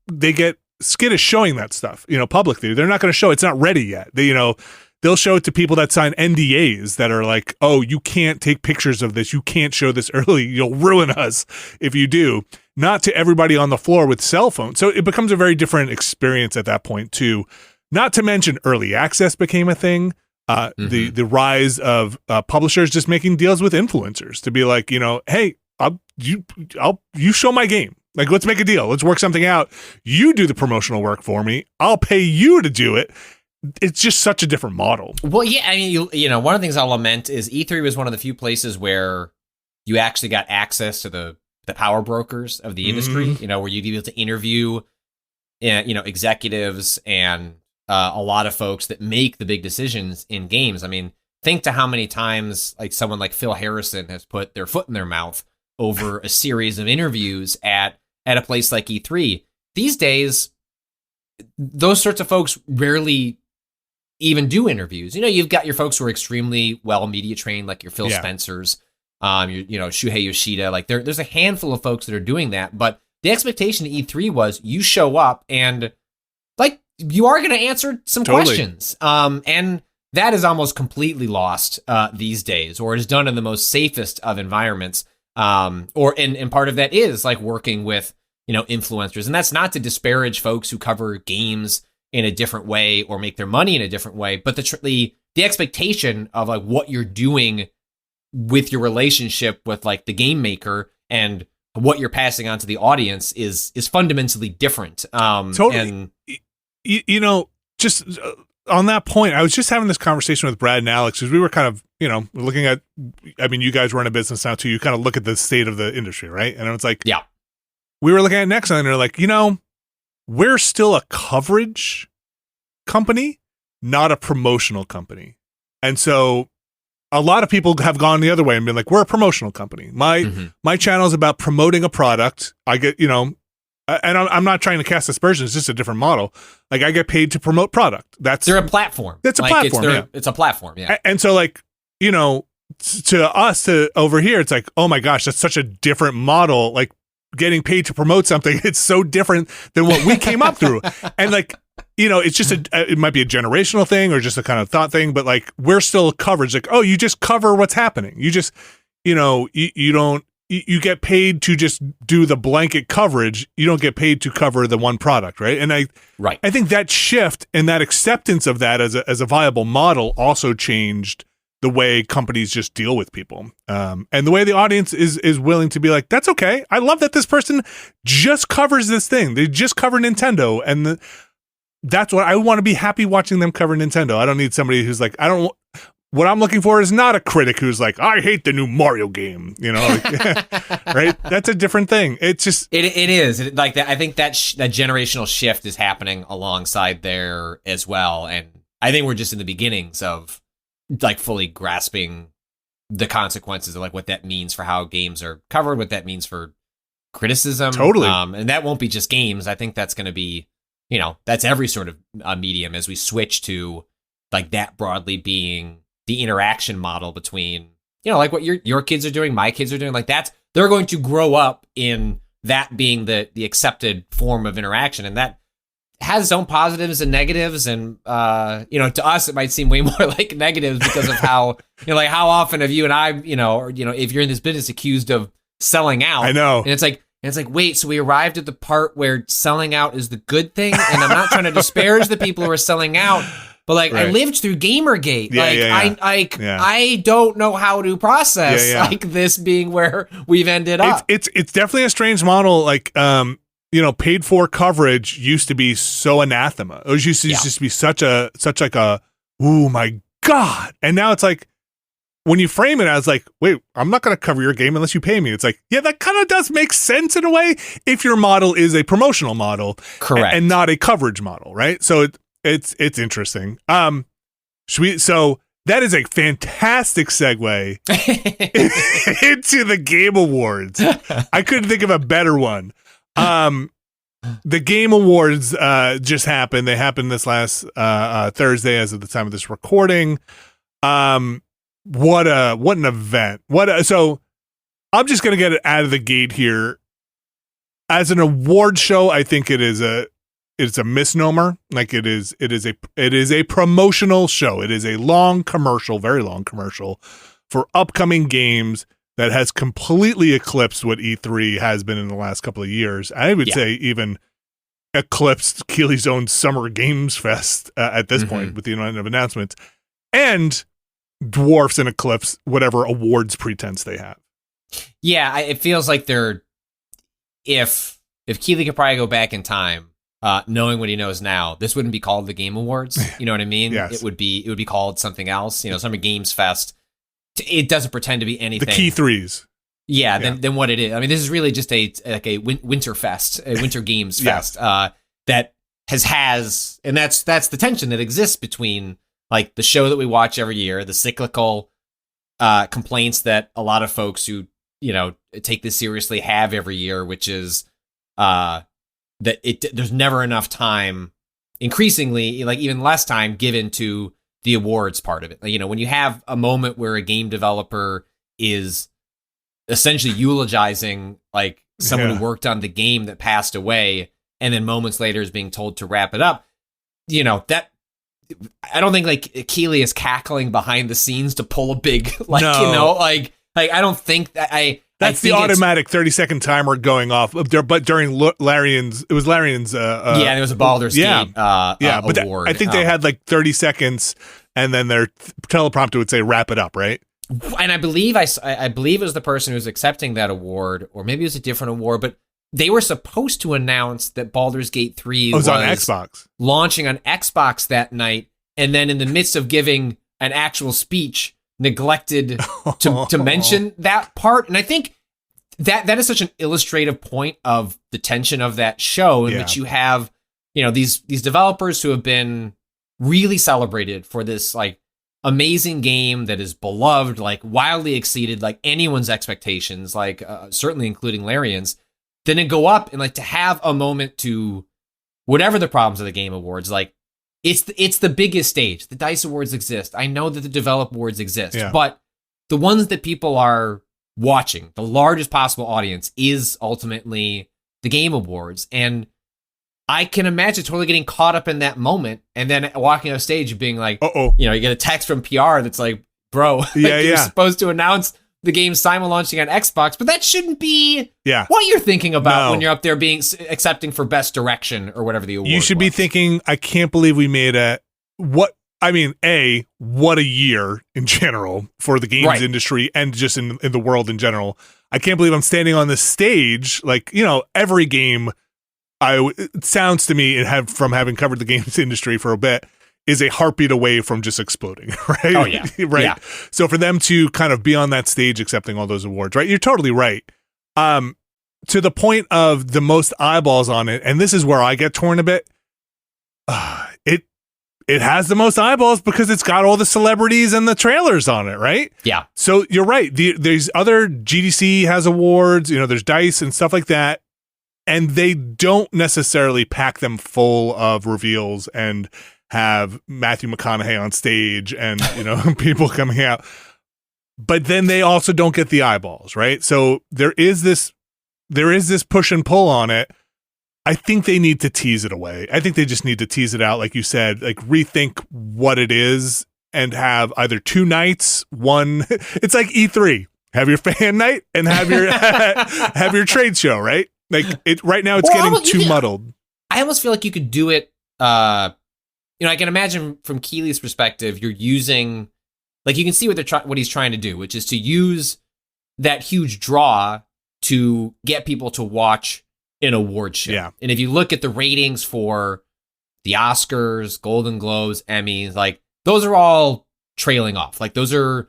they get skittish showing that stuff, publicly. They're not going to show it's not ready yet. They'll show it to people that sign NDAs that are like, oh, you can't take pictures of this. You can't show this early. You'll ruin us if you do. Not to everybody on the floor with cell phones. So it becomes a very different experience at that point too. Not to mention early access became a thing. The rise of publishers just making deals with influencers to be like, hey, you show my game. Like, let's make a deal. Let's work something out. You do the promotional work for me. I'll pay you to do it. It's just such a different model. Well, yeah, I mean, one of the things I'll lament is E3 was one of the few places where you actually got access to the power brokers of the industry, where you'd be able to interview, executives and a lot of folks that make the big decisions in games. I mean, think to how many times like someone like Phil Harrison has put their foot in their mouth over a series of interviews at a place like E3. These days, those sorts of folks rarely even do interviews. You know, you've got your folks who are extremely well media trained, like your Phil Spencers, Shuhei Yoshida. Like there's a handful of folks that are doing that, but the expectation at E3 was you show up and like you are going to answer some questions. And that is almost completely lost these days, or is done in the most safest of environments. And part of that is like working with, influencers. And that's not to disparage folks who cover games in a different way or make their money in a different way. But the expectation of like what you're doing with your relationship with like the game maker and what you're passing on to the audience is fundamentally different. Totally. And just on that point, I was just having this conversation with Brad and Alex because we were kind of, looking at, I mean, you guys run a business now too. You kind of look at the state of the industry, right? And it's like, yeah, we were looking at Nextlander, like, we're still a coverage company, not a promotional company. And so a lot of people have gone the other way and been like, we're a promotional company. My channel is about promoting a product. I get, and I'm not trying to cast aspersions. It's just a different model. Like I get paid to promote product. They're a platform. That's a platform. It's a platform. Yeah. And so like, to us to over here, it's like, oh my gosh, that's such a different model. Like getting paid to promote something. It's so different than what we came up through. And like, it's just it might be a generational thing or just a kind of thought thing, but like we're still coverage. Like, oh, you just cover what's happening. You just, you get paid to just do the blanket coverage. You don't get paid to cover the one product, right? And I think that shift and that acceptance of that as a viable model also changed the way companies just deal with people, and the way the audience is willing to be like, that's okay. I love that this person just covers this thing. They just cover Nintendo, and that's what I want to be happy watching them cover Nintendo. I don't need somebody who's like, what I'm looking for is not a critic who's like, I hate the new Mario game, right? That's a different thing. It's just it is like that. I think that generational shift is happening alongside there as well, and I think we're just in the beginnings of like fully grasping the consequences of like what that means for how games are covered, what that means for criticism. Totally. And that won't be just games. I think that's going to be, that's every sort of medium as we switch to like that broadly being the interaction model between, like what your kids are doing, my kids are doing, like they're going to grow up in that being the accepted form of interaction. And that has its own positives and negatives, and to us it might seem way more like negatives because of how like how often have you and I or if you're in this business accused of selling out. I know, and it's like wait, so we arrived at the part where selling out is the good thing, and I'm not trying to disparage the people who are selling out, but like I lived through Gamergate, I don't know how to process like this being where we've ended up. It's definitely a strange model, like paid for coverage used to be so anathema. It used to be such like a, oh my God. And now it's like, when you frame it as like, wait, I'm not going to cover your game unless you pay me. It's like, yeah, that kind of does make sense in a way if your model is a promotional model, correct, and not a coverage model, right? So it's interesting. So that is a fantastic segue into the Game Awards. I couldn't think of a better one. The Game Awards just happened. They happened this last Thursday as of the time of this recording. What an event. So I'm just going to get it out of the gate here. As an award show, I think it's a misnomer. Like it is a promotional show. It is a long commercial, very long commercial for upcoming games that has completely eclipsed what E3 has been in the last couple of years. I would say even eclipsed Keely's own Summer Games Fest at this point with the amount of announcements, and dwarfs and eclipse whatever awards pretense they have. Yeah, it feels like they're, if Keely could probably go back in time, knowing what he knows now, this wouldn't be called the Game Awards. You know what I mean? Yes. It would be called something else. Summer Games Fest. It doesn't pretend to be anything. The key threes. Yeah, than what it is. I mean, this is really just a Winter Fest, a Winter Games Fest. That and that's the tension that exists between like the show that we watch every year, the cyclical complaints that a lot of folks who, you know, take this seriously have every year, which is that there's never enough time, increasingly, like even less time given to the awards part of it. Like, you know, when you have a moment where a game developer is essentially eulogizing like someone who worked on the game that passed away, and then moments later is being told to wrap it up, you know, that I don't think like Keighley is cackling behind the scenes to pull a big, like, you know, like I don't think that that's the automatic 30-second timer going off. But during Larian's, it was Larian's. Yeah, and it was a Baldur's Gate but award. I think they had like 30 seconds, and then their teleprompter would say "wrap it up," right? And I believe I believe it was the person who was accepting that award, or maybe it was a different award, but they were supposed to announce that Baldur's Gate 3 was on Xbox, launching on Xbox that night, and then in the midst of giving an actual speech, neglected to mention that part. And I think that is such an illustrative point of the tension of that show, in which you have, you know, these developers who have been really celebrated for this like amazing game that is beloved, like wildly exceeded like anyone's expectations, like certainly including Larian's. Then it go up and like to have a moment to whatever the problems of the Game Awards, like it's the biggest stage. The DICE Awards exist. I know that the Develop Awards exist, but the ones that people are watching, the largest possible audience, is ultimately the Game Awards. And I can imagine totally getting caught up in that moment and then walking off stage and being like, you know, you get a text from PR that's like, bro, you're supposed to announce the game simul-launching on Xbox, but that shouldn't be what you're thinking about when you're up there being accepting for best direction or whatever the award You should be thinking, I can't believe we made what a year in general for the games industry and just in the world in general. I can't believe I'm standing on this stage. Like, you know, every game, it sounds to me, from having covered the games industry for a bit, is a heartbeat away from just exploding, right? Oh, yeah. Right? Yeah. So for them to kind of be on that stage accepting all those awards, right? You're totally right. To the point of the most eyeballs on it, and this is where I get torn a bit, it has the most eyeballs because it's got all the celebrities and the trailers on it, right? Yeah. So you're right. There's other GDC has awards, you know, there's DICE and stuff like that, and they don't necessarily pack them full of reveals and have Matthew McConaughey on stage and, you know, people coming out. But then they also don't get the eyeballs, right? So there is this push and pull on it. I think they need to tease it away. I think they just need to tease it out, like you said, like rethink what it is and have either two nights, one. It's like E3. Have your fan night and have your have your trade show, right? Like right now it's getting too muddled. I almost feel like you could do it. You know, I can imagine from Keighley's perspective, you're using, like, you can see what he's trying to do, which is to use that huge draw to get people to watch an award show. Yeah. And if you look at the ratings for the Oscars, Golden Globes, Emmys, like those are all trailing off. Like they'll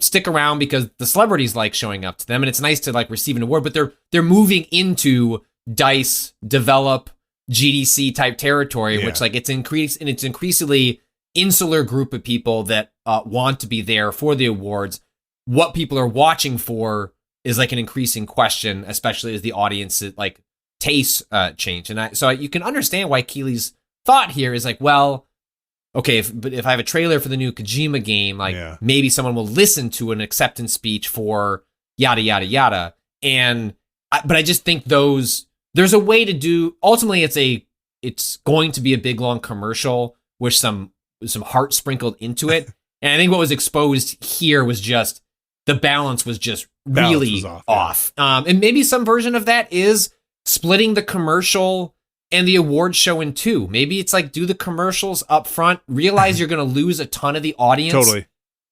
stick around because the celebrities like showing up to them, and it's nice to like receive an award, but they're moving into DICE, Develop, GDC type territory, which like it's increasingly insular group of people that want to be there for the awards. What people are watching for is like an increasing question, especially as the audience like tastes change. And so you can understand why Keighley's thought here is like, well, okay, but if I have a trailer for the new Kojima game, like maybe someone will listen to an acceptance speech for yada yada yada. But I just think there's a way to do. Ultimately, it's going to be a big long commercial with some heart sprinkled into it. And I think what was exposed here was just the balance was just really off. And maybe some version of that is splitting the commercial and the award show in two. Maybe it's like do the commercials up front, realize you're going to lose a ton of the audience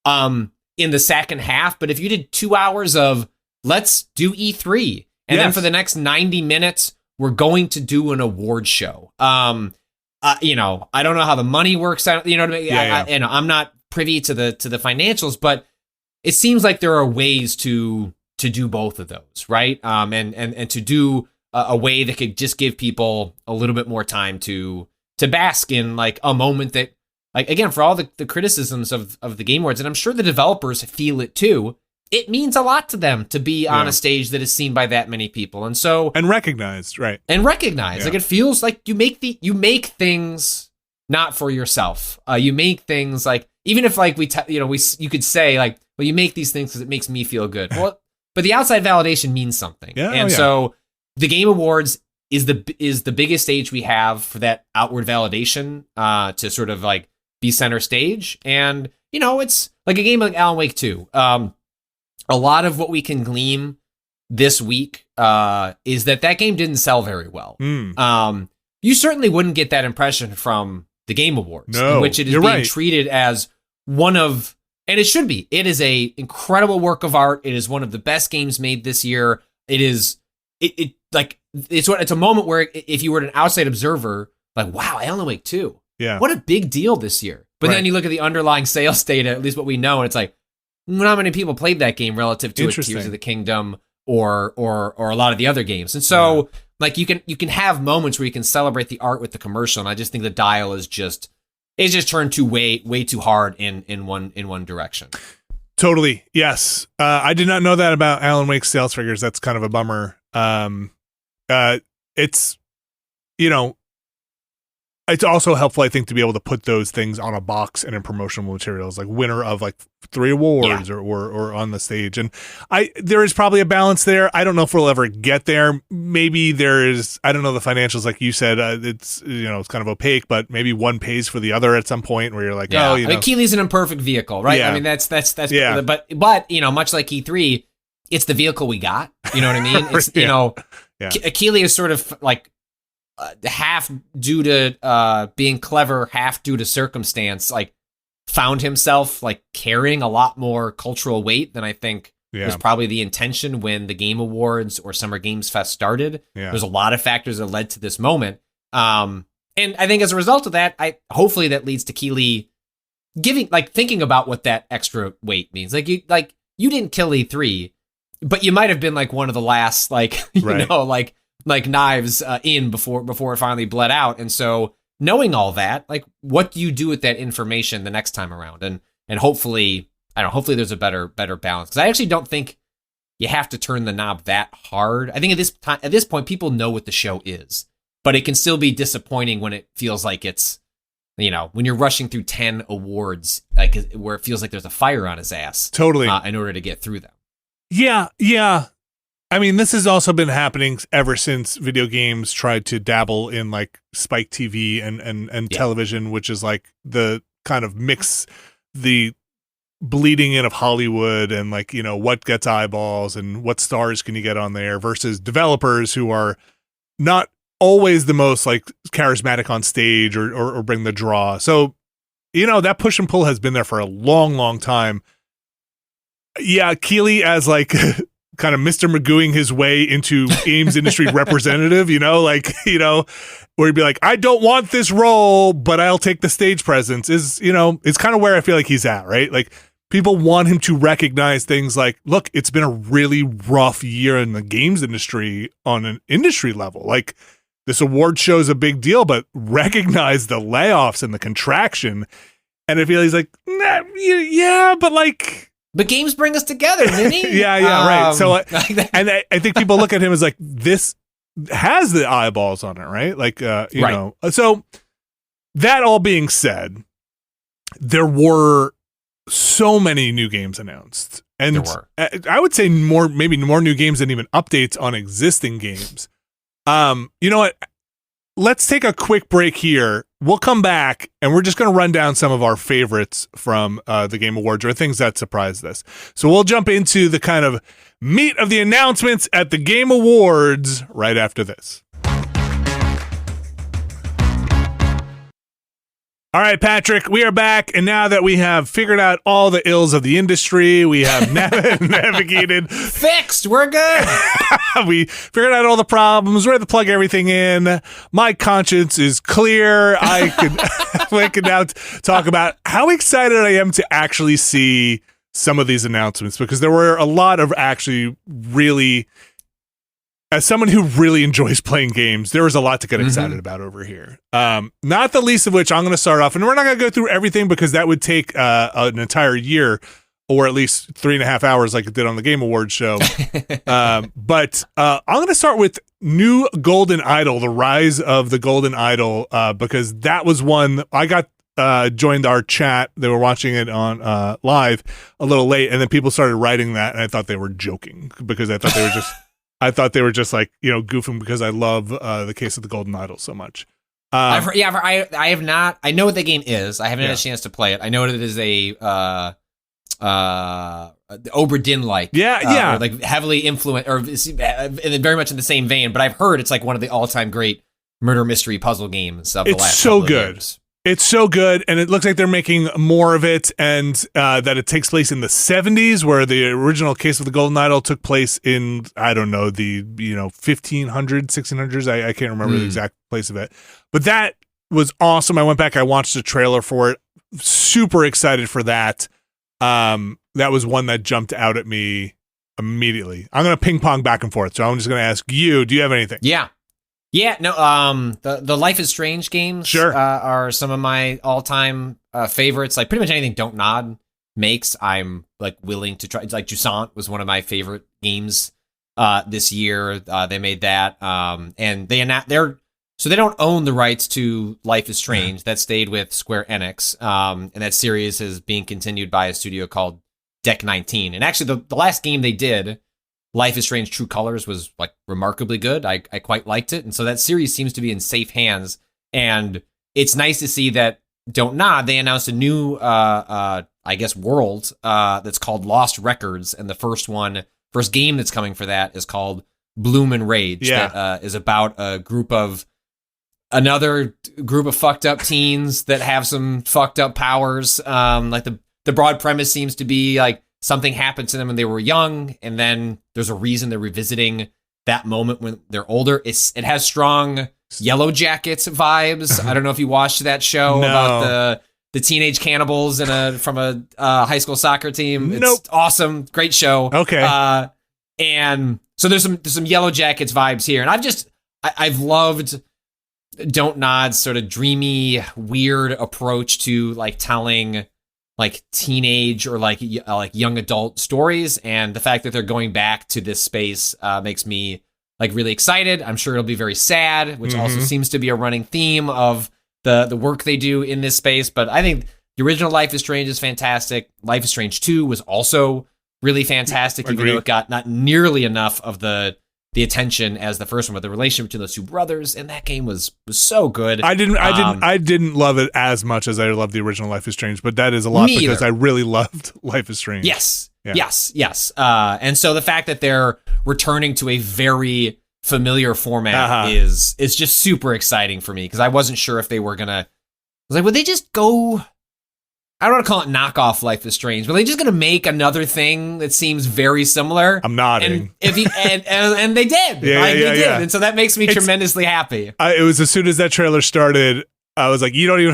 in the second half. But if you did 2 hours of let's do E3, and then for the next 90 minutes, we're going to do an award show. You know, I don't know how the money works out. You know what I mean? And I'm not privy to the financials, but it seems like there are ways to do both of those, right? And to do a way that could just give people a little bit more time to bask in like a moment that, like, again, for all the criticisms of the Game Awards, and I'm sure the developers feel it too, it means a lot to them to be on a stage that is seen by that many people. And recognized, right? And recognized. Like, it feels like you make things not for yourself. You make things like, even if like you could say like, well, you make these things because it makes me feel good. Well, but the outside validation means something. So the Game Awards is the biggest stage we have for that outward validation to sort of like be center stage. And, it's like a game like Alan Wake 2. A lot of what we can glean this week is that game didn't sell very well. You certainly wouldn't get that impression from the Game Awards, in which it is being treated as one of, and it should be. It is a incredible work of art. It is one of the best games made this year. It is it's a moment where if you were an outside observer, like, wow, Alan Wake 2. Yeah. What a big deal this year. But then you look at the underlying sales data, at least what we know, and it's like, not many people played that game relative to Tears of the Kingdom or a lot of the other games. And so like you can have moments where you can celebrate the art with the commercial. And I just think the dial is just turned too way too hard in one direction. Totally. Yes. I did not know that about Alan Wake's sales figures. That's kind of a bummer. It's, it's also helpful, I think, to be able to put those things on a box and in promotional materials, like winner of like 3 awards or on the stage. And there is probably a balance there. I don't know if we'll ever get there. Maybe there is, I don't know the financials, like you said, it's, it's kind of opaque, but maybe one pays for the other at some point where you're like, I mean, Keighley's an imperfect vehicle, right? I mean, that's but much like E3, it's the vehicle we got. You know what I mean? It's, Keighley is sort of like, half due to being clever, half due to circumstance, like found himself like carrying a lot more cultural weight than I think was probably the intention when the Game Awards or Summer Games Fest started. There's a lot of factors that led to this moment. And I think as a result of that, hopefully that leads to Keighley thinking about what that extra weight means. Like you didn't kill E3, but you might have been like one of the last, like knives in before it finally bled out. And so knowing all that, like, what do you do with that information the next time around? And hopefully, hopefully there's a better balance. Because I actually don't think you have to turn the knob that hard. I think at this point, people know what the show is, but it can still be disappointing when it feels like it's, when you're rushing through 10 awards, like where it feels like there's a fire on his ass. Totally. In order to get through them. Yeah. I mean, this has also been happening ever since video games tried to dabble in like Spike TV and television, which is like the kind of mix the bleeding in of Hollywood and like, what gets eyeballs and what stars can you get on there versus developers who are not always the most like charismatic on stage or bring the draw. So, that push and pull has been there for a long, long time. Yeah, Keighley as like kind of Mr. Magooing his way into games industry representative, where he'd be like, I don't want this role, but I'll take the stage presence is, it's kind of where I feel like he's at, right? Like people want him to recognize things like, look, it's been a really rough year in the games industry on an industry level. Like this award show is a big deal, but recognize the layoffs and the contraction. And I feel he's like, nah, yeah, but like, but games bring us together, Vinny. Right. So, and I think people look at him as like, this has the eyeballs on it, right? Like, you know. So, that all being said, there were so many new games announced, and I would say maybe more new games than even updates on existing games. You know what? Let's take a quick break here. We'll come back and we're just going to run down some of our favorites from the Game Awards or things that surprised us. So we'll jump into the kind of meat of the announcements at the Game Awards right after this. All right, Patrick, we are back, and now that we have figured out all the ills of the industry, we have navigated... Fixed! We're good! We figured out all the problems, we're ready to plug everything in. My conscience is clear. I can now talk about how excited I am to actually see some of these announcements, because there were a lot of actually really as someone who really enjoys playing games, there was a lot to get excited about over here. Not the least of which I'm going to start off, and we're not going to go through everything because that would take an entire year, or at least 3.5 hours like it did on the Game Awards show. But I'm going to start with new Golden Idol, the rise of the Golden Idol, because that was one I got joined our chat. They were watching it on live a little late, and then people started writing that, and I thought they were joking because I thought they were just I thought they were just like, goofing because I love the case of the Golden Idol so much. I have not. I know what the game is. I haven't had a chance to play it. I know it is a Obra Dinn like, like heavily influenced or very much in the same vein. But I've heard it's like one of the all-time great murder mystery puzzle games of the last couple of years. It's so good, and it looks like they're making more of it, and that it takes place in the 70s, where the original Case of the Golden Idol took place in, I don't know, the 1500s, 1600s. I can't remember the exact place of it. But that was awesome. I went back, I watched the trailer for it. Super excited for that. That was one that jumped out at me immediately. I'm going to ping pong back and forth, so I'm just going to ask you, do you have anything? Yeah, no, the Life is Strange games are some of my all-time favorites. Like pretty much anything Don't Nod makes, I'm like willing to try. Like Jusant was one of my favorite games this year. They made that, and so they don't own the rights to Life is Strange. That stayed with Square Enix, and that series is being continued by a studio called Deck 19. And actually, the last game they did, Life is Strange True Colors, was like remarkably good. I quite liked it. And so that series seems to be in safe hands. And it's nice to see that Don't Nod, they announced a new, world that's called Lost Records. And the first game that's coming for that is called Bloom and Rage. That is about another group of fucked up teens that have some fucked up powers. Like the broad premise seems to be like, something happened to them when they were young, and then there's a reason they're revisiting that moment when they're older. It has strong Yellow Jackets vibes. I don't know if you watched that show about the teenage cannibals from a high school soccer team. It's awesome, great show. Okay, and so there's some Yellow Jackets vibes here, and I've loved Don't Nod's sort of dreamy, weird approach to like telling like teenage or like young adult stories, and the fact that they're going back to this space makes me like really excited. I'm sure it'll be very sad, which also seems to be a running theme of the work they do in this space. But I think the original Life is Strange is fantastic. Life is Strange 2 was also really fantastic, even though it got not nearly enough of the attention as the first one. But the relationship between those two brothers in that game was so good. I didn't love it as much as I loved the original Life is Strange, but that is a lot because I really loved Life is Strange. Yes. And so the fact that they're returning to a very familiar format is just super exciting for me, because I wasn't sure if they were gonna. I was like, would they just go? I don't want to call it knockoff Life is Strange, but they're just going to make another thing that seems very similar. I'm nodding. And they did. They did. And so that makes me tremendously happy. It was as soon as that trailer started, I was like, you don't even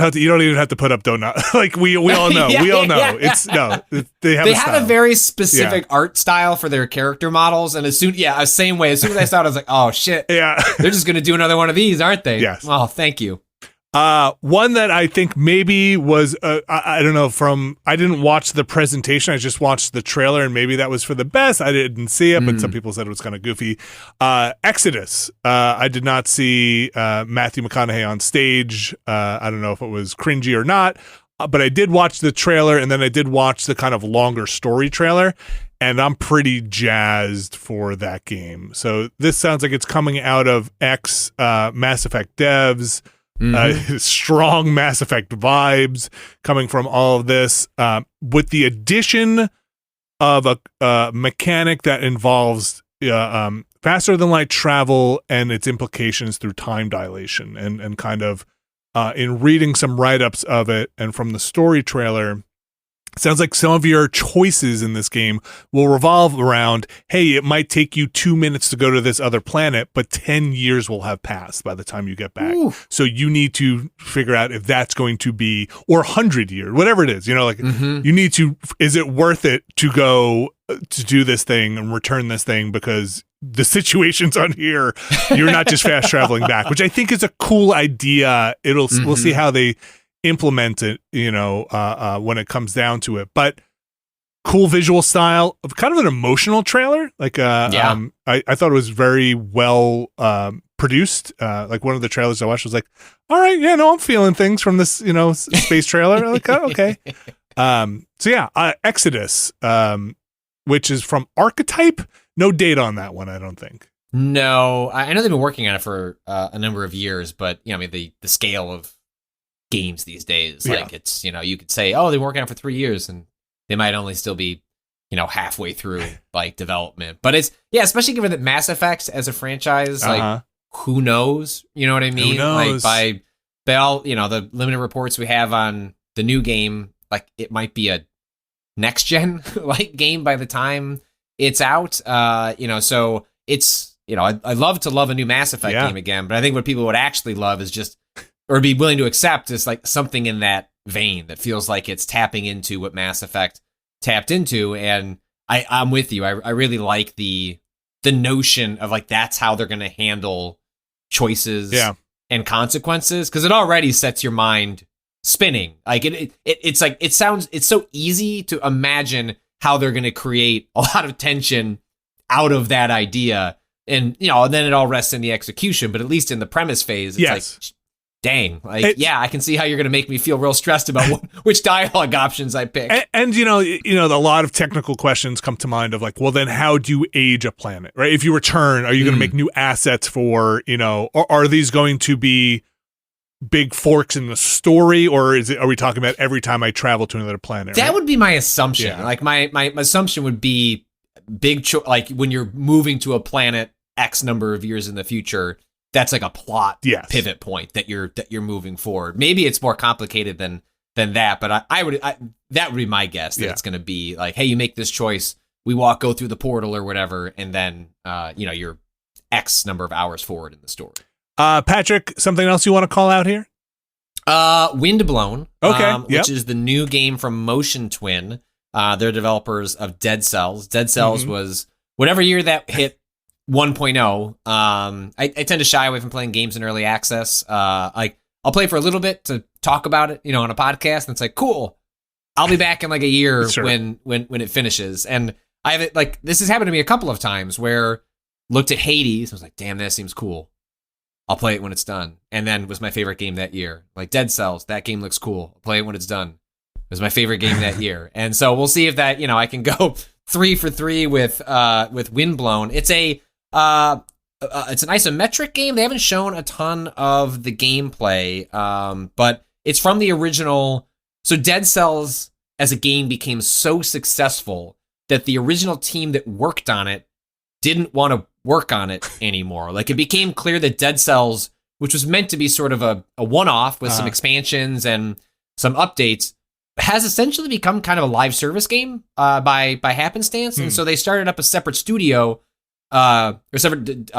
have to put up Don't Nod. Like we all know. We all know. They have a very specific art style for their character models, and same way. As soon as I saw it, I was like, oh shit. Yeah. They're just going to do another one of these, aren't they? Yes. Oh, thank you. One that I think maybe was, I don't know, I didn't watch the presentation. I just watched the trailer, and maybe that was for the best. I didn't see it, but some people said it was kind of goofy. Exodus. I did not see Matthew McConaughey on stage. I don't know if it was cringy or not, but I did watch the trailer, and then I did watch the kind of longer story trailer, and I'm pretty jazzed for that game. So this sounds like it's coming out of Mass Effect devs. Strong Mass Effect vibes coming from all of this, with the addition of a mechanic that involves faster than light travel and its implications through time dilation, and kind of in reading some write-ups of it and from the story trailer, sounds like some of your choices in this game will revolve around, hey, it might take you 2 minutes to go to this other planet, but 10 years will have passed by the time you get back. Ooh. So you need to figure out if that's going to be, or 100 years, whatever it is, you need to, is it worth it to go to do this thing and return this thing because the situations on here, you're not just fast traveling back, which I think is a cool idea. We'll see how they implement it, when it comes down to it. But cool visual style, kind of an emotional trailer. Like, I thought it was very well produced. Like one of the trailers I watched was like, all right, yeah, no, I'm feeling things from this, space trailer. Like, oh, okay. Exodus, which is from Archetype. No date on that one, I don't think. No, I know they've been working on it for a number of years, but the scale of games these days, like it's, you could say, oh, they've been working on it for 3 years, and they might only still be, halfway through like development. But it's, especially given that Mass Effect as a franchise, like who knows? You know what I mean? Who knows? Like by all, the limited reports we have on the new game, like it might be a next gen like game by the time it's out. So it's, I'd love to love a new Mass Effect game again, but I think what people would actually love is just, or be willing to accept, is like something in that vein that feels like it's tapping into what Mass Effect tapped into. And I'm with you. I really like the notion of like, that's how they're going to handle choices and consequences. Cause it already sets your mind spinning. Like it's so easy to imagine how they're going to create a lot of tension out of that idea. And, then it all rests in the execution, but at least in the premise phase, it's like, dang, like, I can see how you're going to make me feel real stressed about which dialogue options I pick. And a lot of technical questions come to mind of like, well, then how do you age a planet, right? If you return, are you going to make new assets for, or are these going to be big forks in the story, or are we talking about every time I travel to another planet? That would be my assumption. Like my assumption would be like when you're moving to a planet X number of years in the future, that's like a plot pivot point that you're moving forward. Maybe it's more complicated than that, but that would be my guess, that it's going to be like, hey, you make this choice, we go through the portal or whatever, and then you're X number of hours forward in the story. Patrick, something else you want to call out here? Windblown, which is the new game from Motion Twin. They're developers of Dead Cells. Dead Cells was whatever year that hit 1.0. I tend to shy away from playing games in early access. I'll play for a little bit to talk about it, on a podcast, and it's like, cool, I'll be back in like a year when it finishes. And I have it, like, this has happened to me a couple of times where looked at Hades, I was like, damn, that seems cool, I'll play it when it's done. And then it was my favorite game that year. Like Dead Cells, that game looks cool, I'll play it when it's done. It was my favorite game that year. And so we'll see if that, I can go 3 for 3 with Windblown. It's an isometric game. They haven't shown a ton of the gameplay, but it's from the original. So Dead Cells as a game became so successful that the original team that worked on it didn't want to work on it anymore. Like it became clear that Dead Cells, which was meant to be sort of a one-off with some expansions and some updates, has essentially become kind of a live service game by happenstance. And so they started up a separate studio, a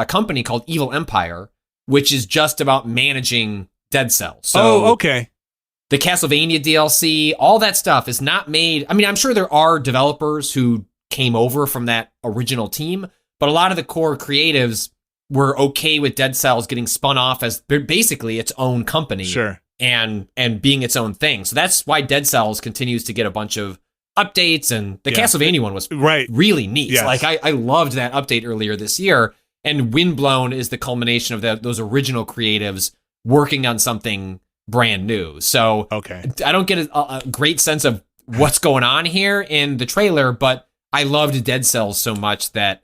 company called Evil Empire, which is just about managing Dead Cells. So okay. The Castlevania DLC, all that stuff is not made. I mean, I'm sure there are developers who came over from that original team, but a lot of the core creatives were okay with Dead Cells getting spun off as basically its own company. Sure. And being its own thing. So that's why Dead Cells continues to get a bunch of updates, and the Castlevania one was really neat. Yes. Like I loved that update earlier this year, and Windblown is the culmination of those original creatives working on something brand new. So I don't get a great sense of what's going on here in the trailer, but I loved Dead Cells so much that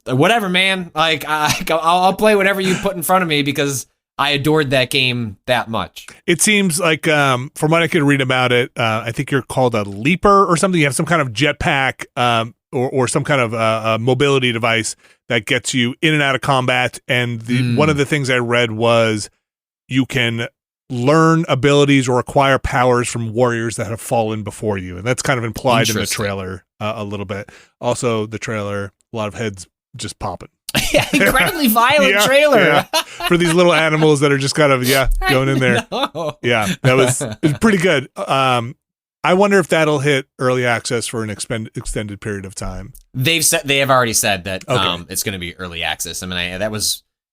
whatever, man, like I'll play whatever you put in front of me because I adored that game that much. It seems like, from what I could read about it, I think you're called a leaper or something. You have some kind of jetpack or some kind of mobility device that gets you in and out of combat. And one of the things I read was you can learn abilities or acquire powers from warriors that have fallen before you. And that's kind of implied in the trailer a little bit. Also, the trailer, a lot of heads just popping. Yeah, incredibly violent trailer. Yeah. For these little animals that are just kind of going in there. No. Yeah, it was pretty good. I wonder if that'll hit early access for an extended period of time. They have already said that it's going to be early access. I mean,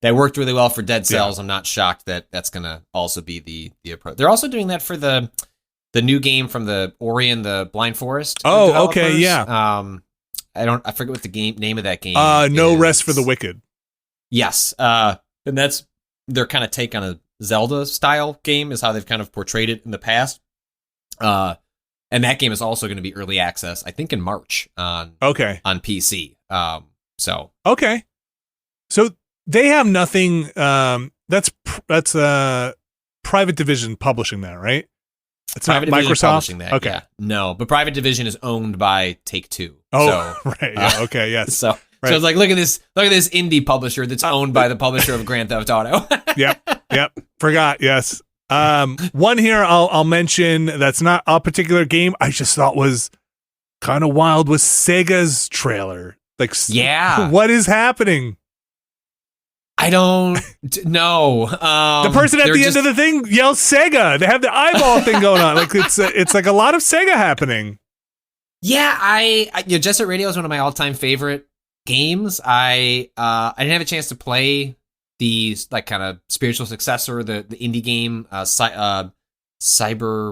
that worked really well for Dead Cells. I'm not shocked that that's going to also be the approach. They're also doing that for the new game from the Ori and the Blind Forest. Oh, okay, yeah. I forget what the name of that game. No Rest for the Wicked. Yes, and that's their kind of take on a Zelda style game, is how they've kind of portrayed it in the past. And that game is also going to be early access, I think, in March on PC. So they have nothing. That's Private Division publishing that, right? It's not Microsoft publishing that. Okay, yeah. No, but Private Division is owned by Take-Two. Oh, so, right. Yeah, okay. Yes. So it's like, look at this indie publisher that's owned by the publisher of Grand Theft Auto. Yep. Forgot. Yes. One here I'll mention that's not a particular game. I just thought was kind of wild was Sega's trailer. Like, what is happening? I don't know. The person at the end of the thing yells Sega. They have the eyeball thing going on. Like it's like a lot of Sega happening. Yeah, Jet Set Radio is one of my all-time favorite games. I didn't have a chance to play the like kind of spiritual successor, the indie game, Cyber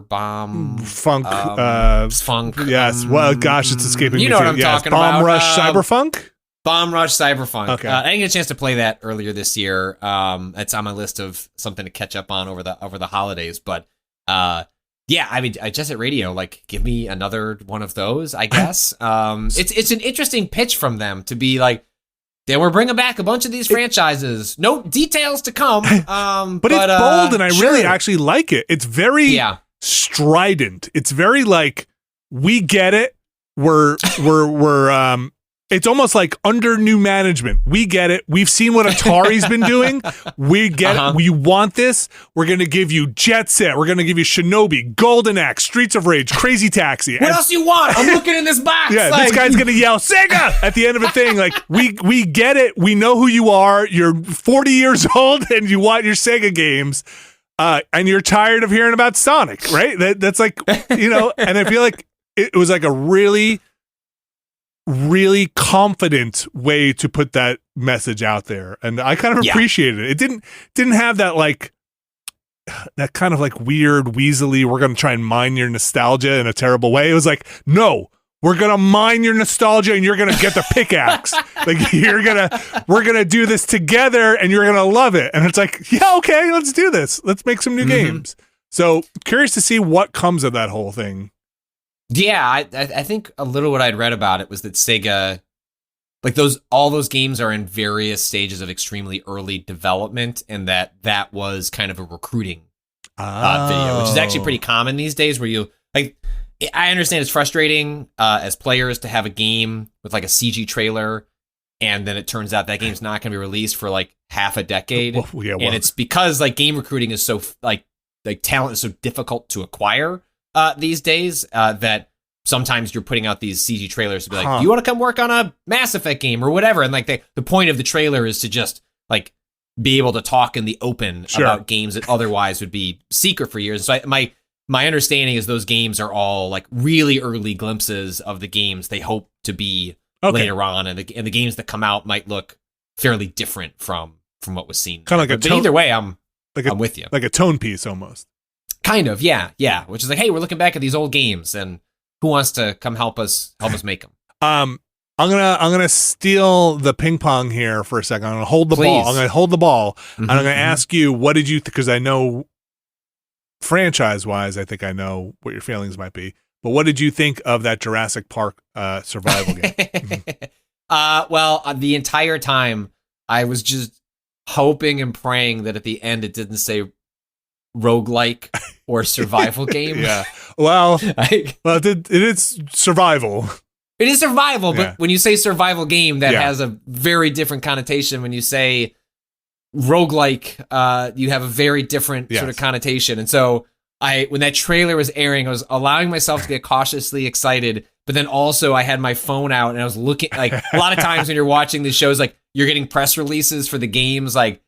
Bomb Funk. Yes. Well, gosh, it's escaping me. You know what I'm talking about. Bomb Rush Cyberfunk. Bomb Rush Cyberfunk. Okay. I didn't get a chance to play that earlier this year. It's on my list of something to catch up on over the holidays. But yeah, I mean, Jet Set Radio, like, give me another one of those, I guess. It's an interesting pitch from them to be like, then we're bringing back a bunch of these franchises. No details to come. But it's bold, and I really actually like it. It's very strident. It's very like, we get it. We're it's almost like under new management. We get it. We've seen what Atari's been doing. We get it. We want this. We're going to give you Jet Set. We're going to give you Shinobi, Golden Axe, Streets of Rage, Crazy Taxi. What else do you want? I'm looking in this box. Yeah, this guy's going to yell Sega at the end of a thing. Like, we get it. We know who you are. You're 40 years old and you want your Sega games. And you're tired of hearing about Sonic, right? That's like, and I feel like it was like a really confident way to put that message out there, and I kind of appreciated it. It didn't have that like that kind of like weird weaselly, we're gonna try and mine your nostalgia in a terrible way. It was like, no, we're gonna mine your nostalgia and you're gonna get the pickaxe. Like we're gonna do this together and you're gonna love it. And it's like, yeah, okay, let's do this. Let's make some new games. So curious to see what comes of that whole thing. Yeah, I think a little what I'd read about it was that Sega, like all those games are in various stages of extremely early development, and that was kind of a recruiting video, which is actually pretty common these days. Where you like, I understand it's frustrating as players to have a game with like a CG trailer, and then it turns out that game's not going to be released for like half a decade, and it's because like game recruiting is so like talent is so difficult to acquire these days that sometimes you're putting out these CG trailers to be like, you want to come work on a Mass Effect game or whatever, and like the point of the trailer is to just like be able to talk in the open about games that otherwise would be secret for years. So my understanding is those games are all like really early glimpses of the games they hope to be later on, and the games that come out might look fairly different from what was seen. Kind of like but either way, I'm with you. Like a tone piece almost. Kind of, yeah. Which is like, hey, we're looking back at these old games, and who wants to come help us make them? I'm gonna steal the ping pong here for a second. I'm gonna hold the ball. I'm gonna hold the ball, and I'm gonna ask you, what did you? Because I know, franchise wise, I think I know what your feelings might be. But what did you think of that Jurassic Park survival game? Well, the entire time I was just hoping and praying that at the end it didn't say roguelike or survival game. Yeah. Well, it is survival. It is survival, but when you say survival game, that has a very different connotation. When you say roguelike, you have a very different sort of connotation. And so when that trailer was airing, I was allowing myself to get cautiously excited, but then also I had my phone out and I was looking, like a lot of times when you're watching these shows, like you're getting press releases for the games, like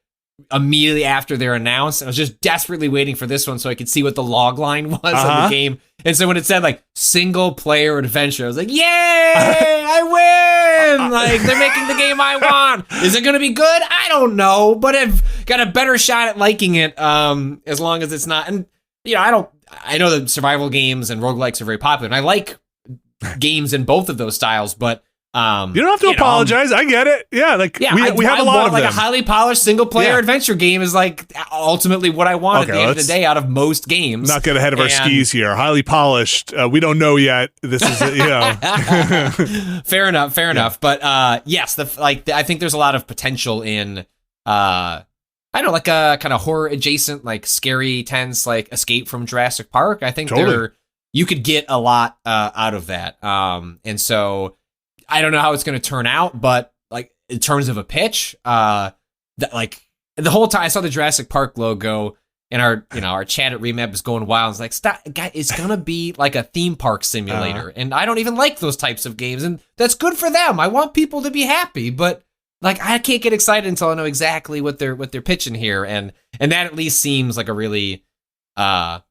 immediately after they're announced. And I was just desperately waiting for this one so I could see what the log line was of the game. And so when it said like single player adventure, I was like, yay, I win! Like they're making the game I want. Is it going to be good? I don't know, but I've got a better shot at liking it as long as it's not. And I know that survival games and roguelikes are very popular, and I like games in both of those styles, but you don't have to apologize. I get it. Yeah, we have a lot of them. Like a highly polished single player adventure game is like ultimately what I want at the end of the day out of most games. Not get ahead of our skis here. Highly polished. We don't know yet. This is fair enough. But yes, I think there's a lot of potential in I don't know, like a kind of horror adjacent, like scary, tense, like Escape from Jurassic Park. I think you could get a lot out of that. And so I don't know how it's going to turn out, but like in terms of a pitch, the whole time I saw the Jurassic Park logo and our chat at Remap is going wild. It's like, stop, guy, it's going to be like a theme park simulator. And I don't even like those types of games. And that's good for them. I want people to be happy, but like I can't get excited until I know exactly what they're pitching here, and that at least seems like a really a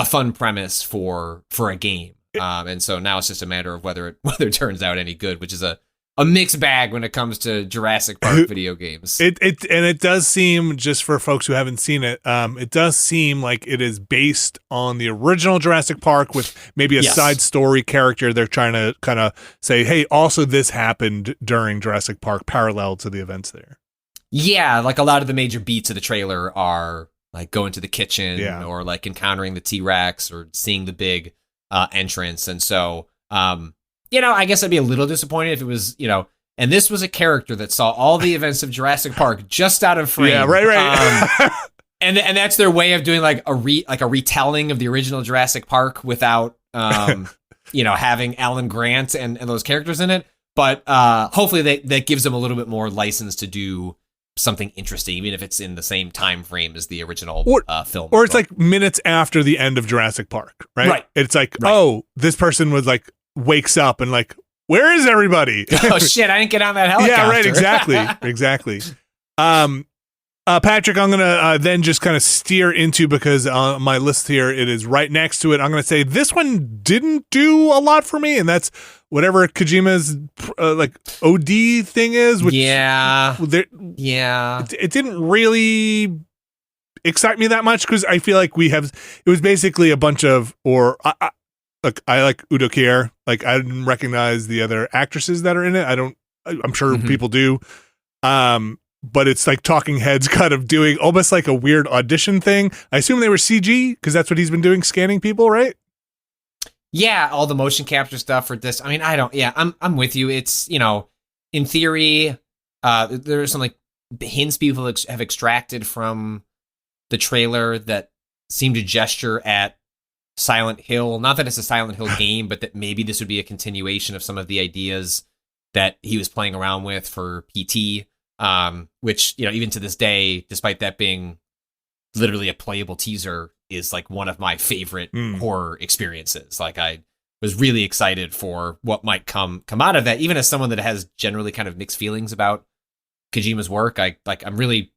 fun premise for a game. And so now it's just a matter of whether it turns out any good, which is a mixed bag when it comes to Jurassic Park video games. It does seem, just for folks who haven't seen it, it does seem like it is based on the original Jurassic Park with maybe a side story character. They're trying to kind of say, hey, also this happened during Jurassic Park, parallel to the events there. Yeah, like a lot of the major beats of the trailer are like going to the kitchen or like encountering the T-Rex or seeing the big entrance. And so I guess I'd be a little disappointed if it was, and this was a character that saw all the events of Jurassic Park just out of frame. Yeah, right. And that's their way of doing like a retelling of the original Jurassic Park without, having Alan Grant and those characters in it. But hopefully that gives them a little bit more license to do something interesting, even if it's in the same time frame as the original film. Or it's like minutes after the end of Jurassic Park, right? Right. It's like, oh, this person was like, wakes up and like, where is everybody? Oh shit, I didn't get on that helicopter. Yeah, right, exactly. Patrick, I'm gonna then just kind of steer into, because on my list here it is right next to it. I'm gonna say this one didn't do a lot for me, and that's whatever Kojima's like OD thing is. Which, it didn't really excite me that much, because I feel like it was basically a bunch of, look, I like Udo Kier. Like, I didn't recognize the other actresses that are in it. I'm sure people do. But it's like talking heads kind of doing almost like a weird audition thing. I assume they were CG, because that's what he's been doing, scanning people, right? Yeah, all the motion capture stuff for this. I mean, I'm with you. It's, in theory, there's some like hints people have extracted from the trailer that seem to gesture at Silent Hill. Not that it's a Silent Hill game, but that maybe this would be a continuation of some of the ideas that he was playing around with for PT, which, even to this day, despite that being literally a playable teaser, is like one of my favorite horror experiences. Like, I was really excited for what might come out of that, even as someone that has generally kind of mixed feelings about Kojima's work. I'm really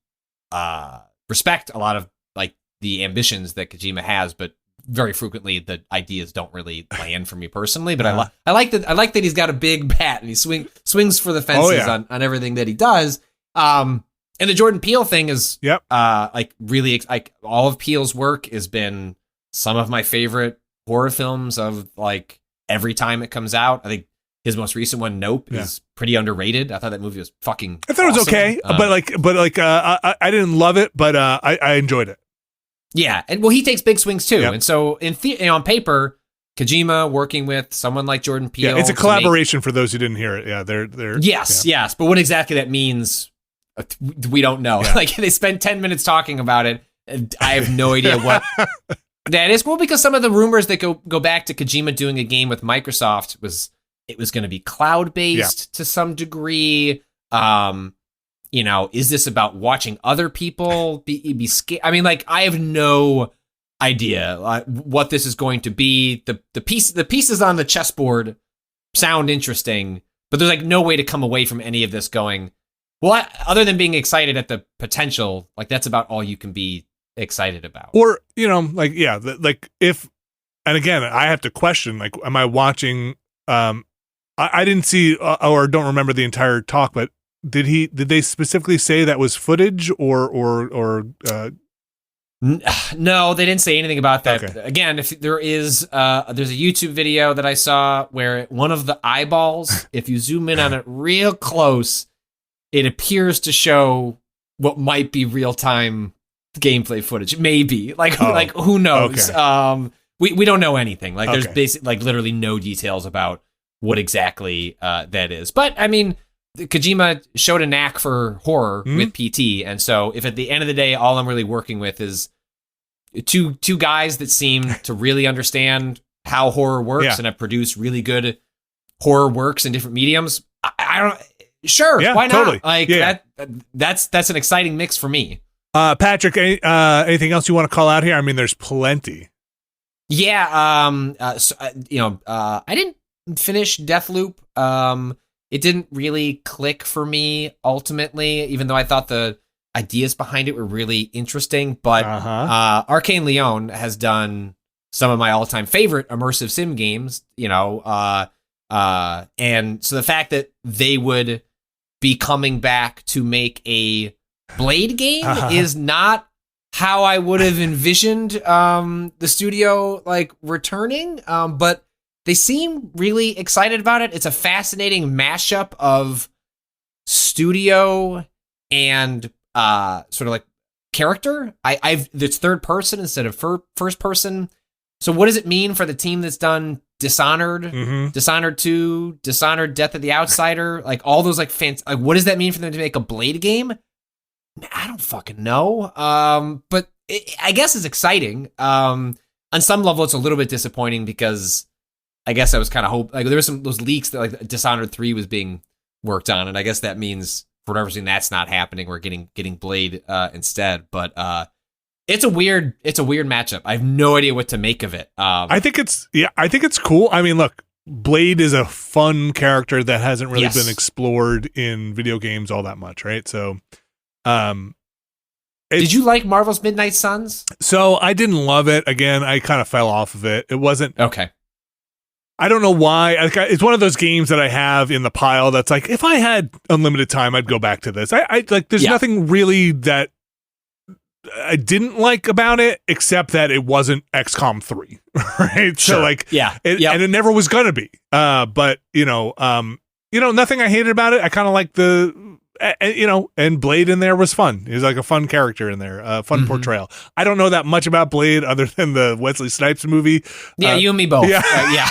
respect a lot of like the ambitions that Kojima has, but very frequently the ideas don't really land for me personally. But I like that he's got a big bat and he swings for the fences on everything that he does. And the Jordan Peele thing is like really like all of Peele's work has been some of my favorite horror films of like every time it comes out. I think his most recent one, Nope, is pretty underrated. I thought that movie was fucking I thought it was okay, but I didn't love it, but I enjoyed it. Yeah, and well, he takes big swings too, and so on paper, Kojima working with someone like Jordan Peele. Yeah, it's a collaboration for those who didn't hear it. Yeah, they're yes, but what exactly that means, we don't know. Yeah. Like, they spent 10 minutes talking about it, and I have no idea what that is. Well, because some of the rumors that go back to Kojima doing a game with Microsoft was going to be cloud based to some degree. Is this about watching other people be scared? I mean, like, I have no idea what this is going to be. The pieces on the chessboard sound interesting, but there's like no way to come away from any of this going, Well, other than being excited at the potential, like that's about all you can be excited about. Or, like, yeah, like if, and again, I have to question, like, am I watching, I didn't see or don't remember the entire talk, but did they specifically say that was footage or no, they didn't say anything about that. Okay. Again, if there's a YouTube video that I saw where one of the eyeballs, if you zoom in on it real close, it appears to show what might be real-time gameplay footage. Maybe. Like who knows? Okay. We don't know anything. Like there's Okay. basically like literally no details about what exactly that is. But I mean, Kojima showed a knack for horror with PT, and so if at the end of the day all I'm really working with is two guys that seem to really understand how horror works and have produced really good horror works in different mediums, I don't. Sure, Yeah, why not? totally. Like that's an exciting mix for me. Patrick, anything else you want to call out here? I mean, there's plenty. Yeah, I didn't finish Deathloop. It didn't really click for me ultimately, even though I thought the ideas behind it were really interesting. But Arcane Leon has done some of my all-time favorite immersive sim games, and so the fact that they would be coming back to make a Blade game is not how I would have envisioned the studio like returning, but they seem really excited about it. It's a fascinating mashup of studio and sort of like character. It's third person instead of first person. So what does it mean for the team that's done Dishonored, Dishonored 2, Dishonored Death of the Outsider, like all those like like what does that mean for them to make a Blade game? I don't fucking know. But I guess it's exciting. On some level, it's a little bit disappointing because I guess I was kind of like there was those leaks that like Dishonored 3 was being worked on, and I guess that means for whatever reason that's not happening. We're getting Blade instead. But it's a weird matchup. I have no idea what to make of it. I think it's cool. I mean, look, Blade is a fun character that hasn't really been explored in video games all that much, right? So, did you like Marvel's Midnight Suns? So I didn't love it. Again, I kind of fell off of it. It wasn't okay. I don't know why. It's one of those games that I have in the pile that's like, if I had unlimited time, I'd go back to this. I like. There's nothing really that I didn't like about it, except that it wasn't XCOM 3, right? Sure. So like, and it never was gonna be. But nothing I hated about it. I kind of like and Blade in there was fun. He's like a fun character in there, a fun portrayal. I don't know that much about Blade other than the Wesley Snipes movie. Yeah, you and me both. Yeah,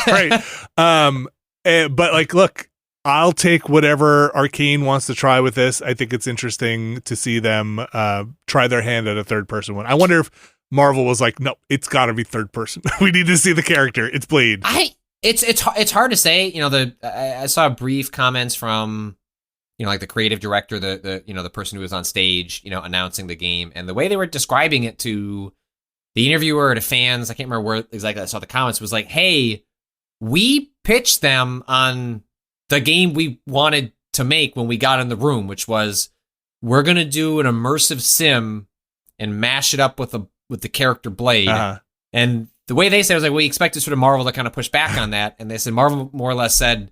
right. But like, look, I'll take whatever Arcane wants to try with this. I think it's interesting to see them try their hand at a third person one. I wonder if Marvel was like, no, it's got to be third person. We need to see the character. It's Blade. It's hard to say. I saw brief comments from like the creative director, the person who was on stage, announcing the game, and the way they were describing it to the interviewer, to fans, I can't remember where exactly I saw the comments, was like, hey, we pitched them on the game we wanted to make when we got in the room, which was we're going to do an immersive sim and mash it up with the character Blade. And the way they said it was like, we expected sort of Marvel to kind of push back on that. And they said, Marvel more or less said,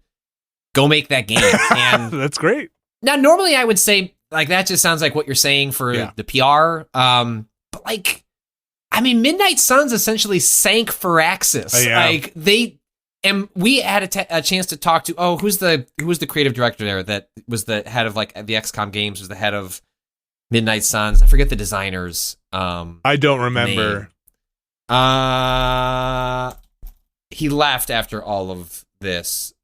go make that game. And that's great. Now, normally I would say like, that just sounds like what you're saying for the PR. But like, I mean, Midnight Suns essentially sank Firaxis. Like and we had a chance to talk to, who's the creative director there that was the head of like the XCOM games, was the head of Midnight Suns. I forget the designer's I don't remember. He left after all of this.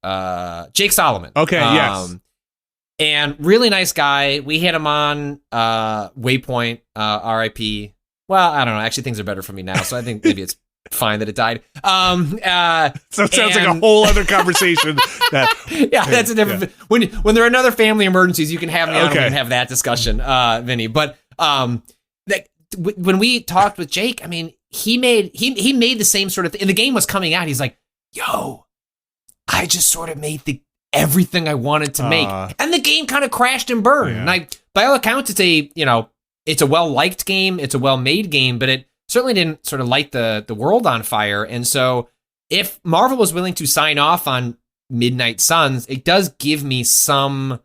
Jake Solomon. Okay, yes. And really nice guy. We had him on Waypoint, RIP. Well, I don't know. Actually, things are better for me now, so I think maybe it's fine that it died. So it sounds like a whole other conversation. That's a different. When there are other family emergencies, you can have me on and have that discussion, Vinny. But when we talked with Jake, I mean, he made the same sort of thing. And the game was coming out. He's like, "Yo, I just sort of made the everything I wanted to make. And the game kind of crashed and burned. And by all accounts, it's a well-liked game. It's a well-made game, but it certainly didn't sort of light the world on fire. And so if Marvel was willing to sign off on Midnight Suns, it does give me some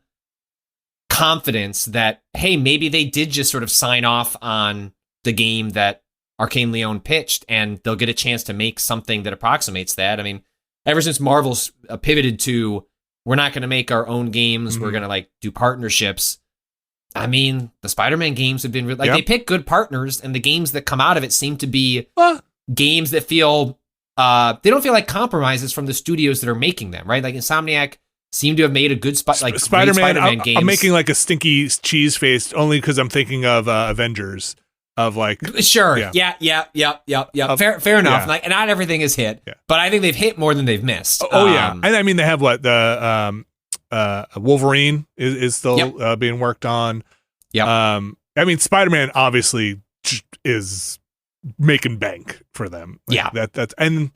confidence that, hey, maybe they did just sort of sign off on the game that Arcane Leon pitched, and they'll get a chance to make something that approximates that. I mean, ever since Marvel's pivoted to, we're not going to make our own games, we're going to like do partnerships. I mean, the Spider-Man games have been they pick good partners, and the games that come out of it seem to be games that feel they don't feel like compromises from the studios that are making them, right? Like Insomniac seem to have made a good Spider-Man games. I'm making like a stinky cheese face only because I'm thinking of Avengers. Of like, sure, yeah. Fair enough. Like, not everything is hit, but I think they've hit more than they've missed. And I mean they have the Wolverine is still being worked on. I mean Spider-Man obviously is making bank for them. Like, that's and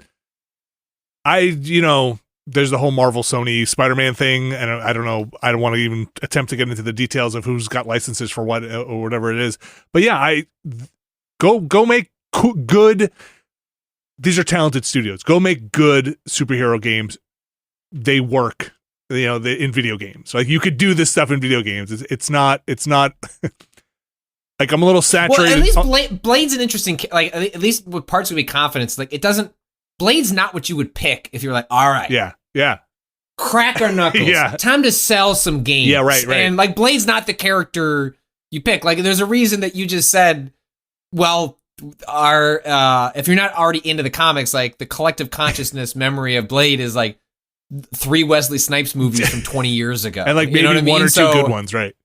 there's the whole Marvel Sony Spider-Man thing, and I don't know. I don't want to even attempt to get into the details of who's got licenses for what or whatever it is. But yeah, go make good. These are talented studios. Go make good superhero games. They work, in video games. Like you could do this stuff in video games. It's not. Like I'm a little saturated. Well, at least Blade's an interesting. Like at least with parts of me confidence. Like it doesn't. Blade's not what you would pick if you're like, all right. Yeah. Crack our knuckles. Time to sell some games. Yeah, right. And like Blade's not the character you pick. Like there's a reason that you just said, well, if you're not already into the comics, like the collective consciousness memory of Blade is like 3 Wesley Snipes movies from 20 years ago. And like maybe one or two good ones, right?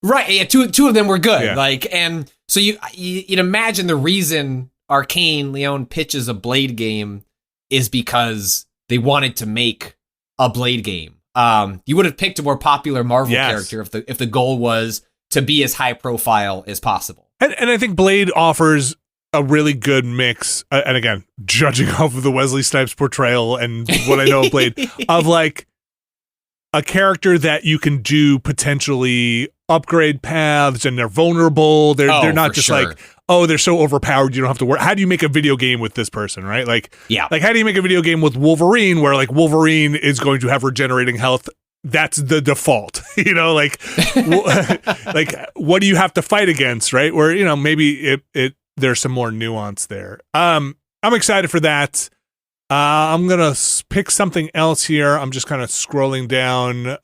Right. Yeah, two of them were good. Yeah. Like, and so you'd imagine the reason Arcane Leon pitches a Blade game is because they wanted to make a Blade game. You would have picked a more popular Marvel character if the goal was to be as high profile as possible. And I think Blade offers a really good mix. And again, judging off of the Wesley Snipes portrayal and what I know of Blade, of like a character that you can do potentially upgrade paths, and they're vulnerable. They're not just like, they're so overpowered you don't have to worry. How do you make a video game with this person, right? Like how do you make a video game with Wolverine where like Wolverine is going to have regenerating health? That's the default, like like what do you have to fight against, right? Where maybe there's some more nuance there. I'm excited for that. I'm gonna pick something else here. I'm just kind of scrolling down,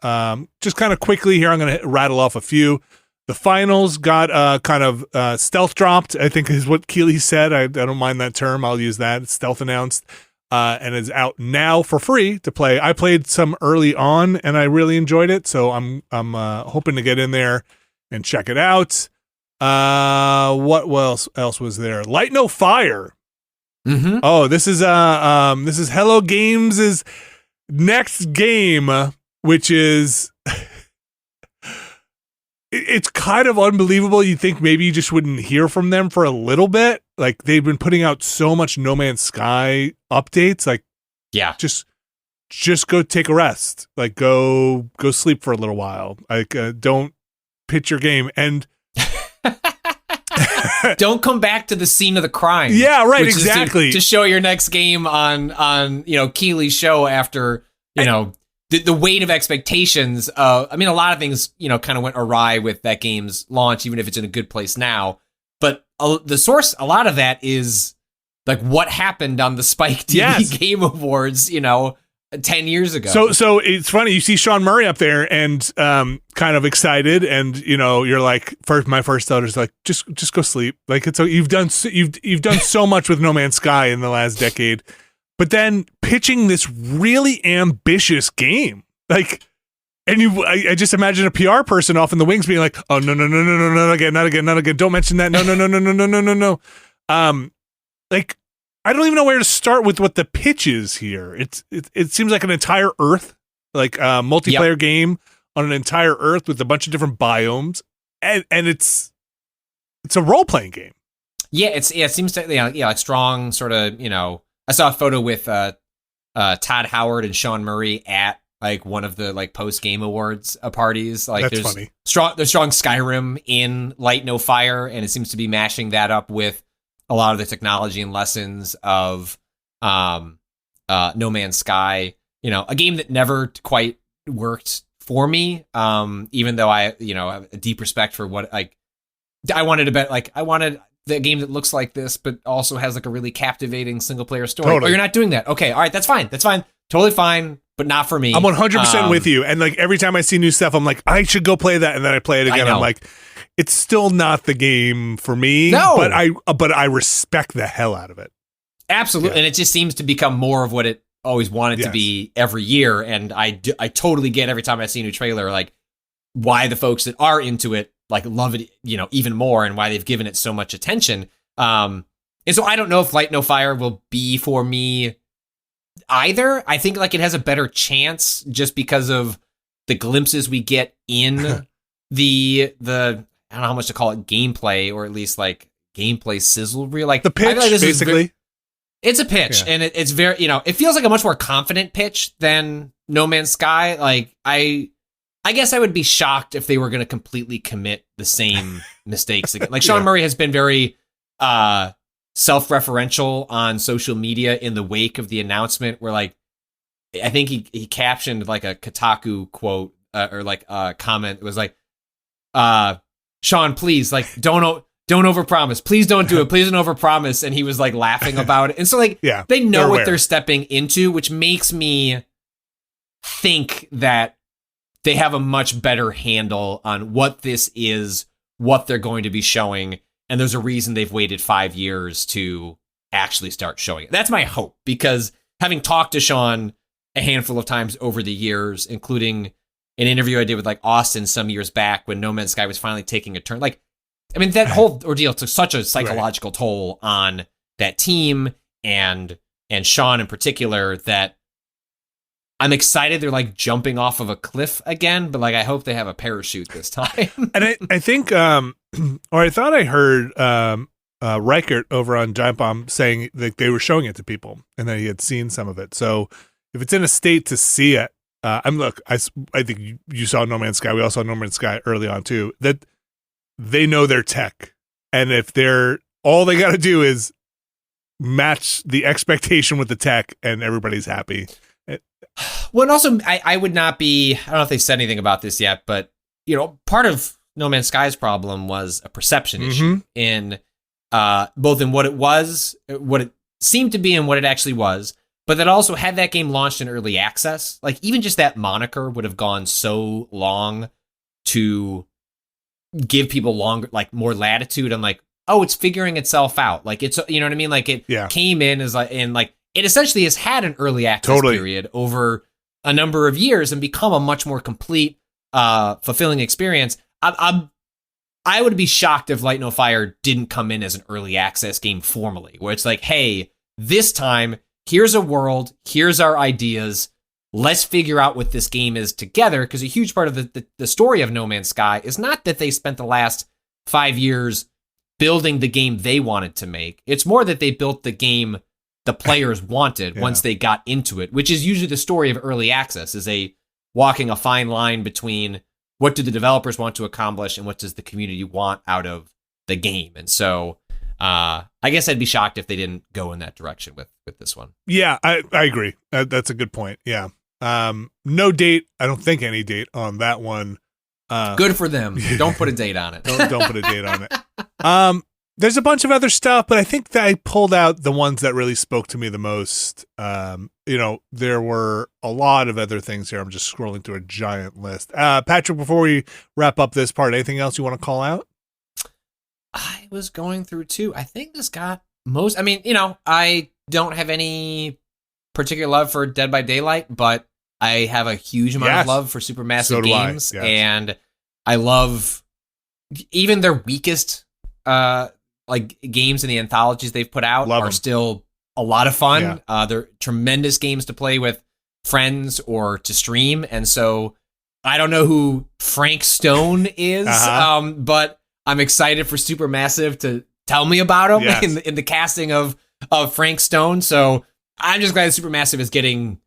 just kind of quickly here. I'm gonna rattle off a few. The finals got kind of stealth dropped, I think is what Keeley said. I don't mind that term. I'll use that. It's stealth announced, and is out now for free to play. I played some early on, and I really enjoyed it. So I'm hoping to get in there and check it out. What else was there? Light No Fire. Mm-hmm. Oh, this is Hello Games' next game, which is it's kind of unbelievable. You think maybe you just wouldn't hear from them for a little bit. Like they've been putting out so much No Man's Sky updates. Like, just go take a rest. Like go sleep for a little while. Like don't pitch your game and. Don't come back to the scene of the crime. Yeah, right, exactly. To show your next game on Keeley's show after, the weight of expectations. I mean, a lot of things, kind of went awry with that game's launch, even if it's in a good place now. But the source, a lot of that is like what happened on the Spike TV Game Awards, 10 years ago. So it's funny. You see Sean Murray up there and kind of excited, and you're like, my first thought is like, just go sleep. Like you've done so much with No Man's Sky in the last decade, but then pitching this really ambitious game, like, and I just imagine a PR person off in the wings being like, oh no, not again, don't mention that, no. Like. I don't even know where to start with what the pitch is here. It seems like an entire Earth, like a multiplayer game on an entire Earth with a bunch of different biomes, and it's a role playing game. Yeah, it seems to like strong sort of. I saw a photo with Todd Howard and Sean Murray at like one of the like post game awards parties. Like That's there's funny. there's strong Skyrim in Light No Fire, and it seems to be mashing that up with a lot of the technology and lessons of No Man's Sky. You know, a game that never quite worked for me. Even though I have a deep respect for what I wanted the game that looks like this, but also has like a really captivating single player story. Totally. Oh, you're not doing that. Okay. All right. That's fine. Totally fine, but not for me. I'm 100% with you. And like every time I see new stuff, I'm like, I should go play that. And then I play it again. I'm like, it's still not the game for me. No. But I respect the hell out of it. Absolutely. Yeah. And it just seems to become more of what it always wanted to be every year. And I totally get every time I see a new trailer, like why the folks that are into it like love it, even more, and why they've given it so much attention. And so I don't know if Light No Fire will be for me either. I think like it has a better chance just because of the glimpses we get in the I don't know how much to call it, gameplay, or at least like gameplay sizzle reel, like the pitch, like basically. It's a pitch, and it's very, it feels like a much more confident pitch than No Man's Sky. Like I guess I would be shocked if they were going to completely commit the same mistakes again. Like Sean Murray has been very self-referential on social media in the wake of the announcement, where like I think he captioned like a Kotaku quote or like a comment. It was like, Sean, please, like don't overpromise. Please don't do it. Please don't overpromise. And he was like laughing about it. And so like they know what they're stepping into, which makes me think that they have a much better handle on what this is, what they're going to be showing, and there's a reason they've waited 5 years to actually start showing it. That's my hope, because having talked to Sean a handful of times over the years, including an interview I did with like Austin some years back when No Man's Sky was finally taking a turn. Like, I mean, that whole ordeal took such a psychological toll on that team and Sean in particular, that I'm excited they're like jumping off of a cliff again, but like I hope they have a parachute this time. And I think, or I thought I heard Reichert over on Giant Bomb saying that they were showing it to people and that he had seen some of it. So if it's in a state to see it, I think you saw No Man's Sky. We all saw No Man's Sky early on too. That they know their tech, and if all they got to do is match the expectation with the tech, and everybody's happy. Well, and also, I would not be, I don't know if they said anything about this yet, but, part of No Man's Sky's problem was a perception issue in both in what it was, what it seemed to be, and what it actually was. But that also, had that game launched in early access, like even just that moniker would have gone so long to give people longer, like more latitude on like, oh, it's figuring itself out. Like it's, you know what I mean? Like it came in as like, and like, it essentially has had an early access period over a number of years and become a much more complete, fulfilling experience. I would be shocked if Light No Fire didn't come in as an early access game formally, where it's like, hey, this time, here's a world, here's our ideas, let's figure out what this game is together. Because a huge part of the story of No Man's Sky is not that they spent the last 5 years building the game they wanted to make. It's more that they built the game the players wanted once they got into it, which is usually the story of early access, is walking a fine line between what do the developers want to accomplish and what does the community want out of the game. And so I guess I'd be shocked if they didn't go in that direction with this one. Yeah, I agree. That's a good point. Yeah. No date. I don't think any date on that one. Good for them. Don't put a date on it. Don't put a date on it. There's a bunch of other stuff, but I think that I pulled out the ones that really spoke to me the most. There were a lot of other things here. I'm just scrolling through a giant list. Patrick, before we wrap up this part, anything else you want to call out? I was going through too. I think this got most. I mean, I don't have any particular love for Dead by Daylight, but I have a huge amount of love for Supermassive games, and I love even their weakest like games in the anthologies they've put out are still a lot of fun. They're tremendous games to play with friends or to stream. And so I don't know who Frank Stone is, but I'm excited for Supermassive to tell me about him in the casting of Frank Stone. So I'm just glad Supermassive is getting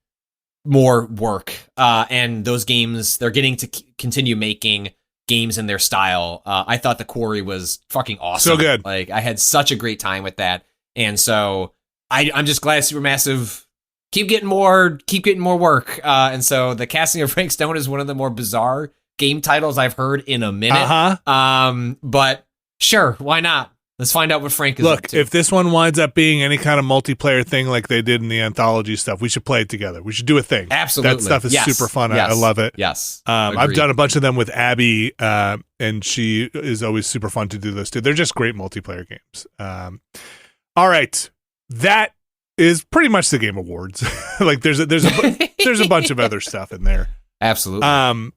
more work. And those games, they're getting to continue making games in their style. I thought The Quarry was fucking awesome. So good. Like, I had such a great time with that. And so I'm just glad Supermassive keep getting more work. And so the casting of Frank Stone is one of the more bizarre game titles I've heard in a minute. But sure, why not? Let's find out what Frank is up to. Look, if this one winds up being any kind of multiplayer thing like they did in the anthology stuff, we should play it together. We should do a thing. Absolutely. That stuff is super fun. Yes. I love it. Yes. I've done a bunch of them with Abby, and she is always super fun to do those too. They're just great multiplayer games. All right. That is pretty much the Game Awards. Like there's a bunch of other stuff in there. Absolutely.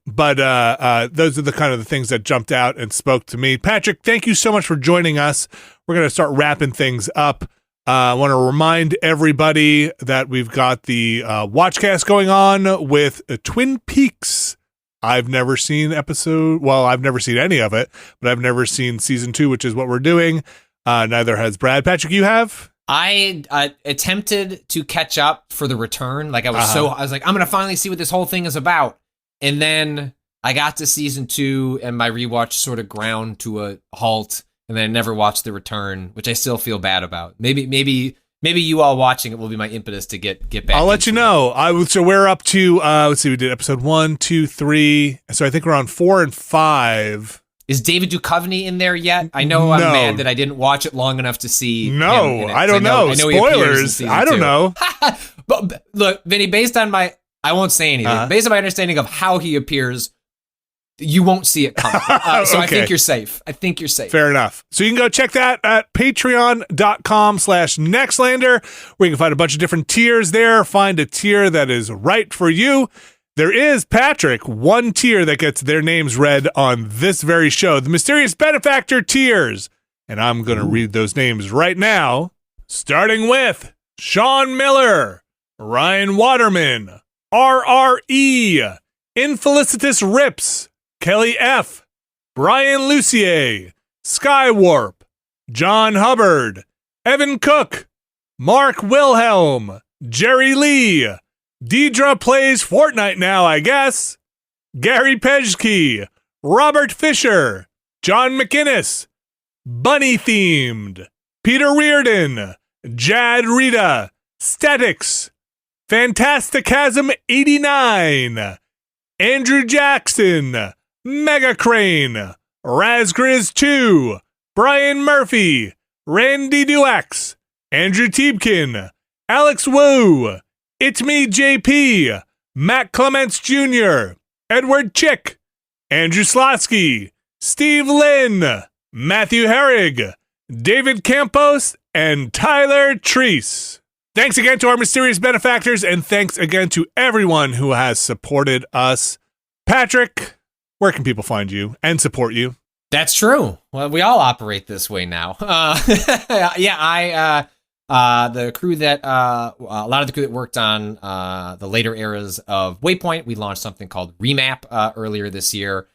But those are the kind of the things that jumped out and spoke to me. Patrick, thank you so much for joining us. We're going to start wrapping things up. I want to remind everybody that we've got the Watchcast going on with Twin Peaks. I've never seen I've never seen any of it, but I've never seen season 2, which is what we're doing. Neither has Brad. Patrick, you have? I attempted to catch up for the return. Like I was like, I'm going to finally see what this whole thing is about. And then I got to season 2 and my rewatch sort of ground to a halt. And then I never watched the return, which I still feel bad about. Maybe you all watching it will be my impetus to get back. I'll let you know. So we're up to, let's see, we did episode 1, 2, 3. So I think we're on 4 and 5. Is David Duchovny in there yet? I know I'm mad that I didn't watch it long enough to see. No, I don't know. Spoilers. I don't know. But look, Vinny, based on I won't say anything. Based on my understanding of how he appears, you won't see it coming. So okay. I think you're safe. Fair enough. So you can go check that at patreon.com/Nextlander, where you can find a bunch of different tiers there. Find a tier that is right for you. There is, Patrick, one tier that gets their names read on this very show, the Mysterious Benefactor tiers. And I'm going to read those names right now, starting with Sean Miller, Ryan Waterman, RRE, Infelicitous Rips, Kelly F., Brian Lucier, Skywarp, John Hubbard, Evan Cook, Mark Wilhelm, Jerry Lee, Deidre Plays Fortnite Now, I guess, Gary Pejke, Robert Fisher, John McInnes, Bunny Themed, Peter Reardon, Jad Rita, Statics, Fantasticasm 89, Andrew Jackson, Mega Crane, Razgriz 2, Brian Murphy, Randy Duax, Andrew Tiebkin, Alex Wu, It's Me JP, Matt Clements Jr., Edward Chick, Andrew Slotsky, Steve Lynn, Matthew Herrig, David Campos, and Tyler Treese. Thanks again to our mysterious benefactors, and thanks again to everyone who has supported us. Patrick, where can people find you and support you? That's true. Well, we all operate this way now. The crew that, a lot of the crew that worked on the later eras of Waypoint, we launched something called Remap earlier this year.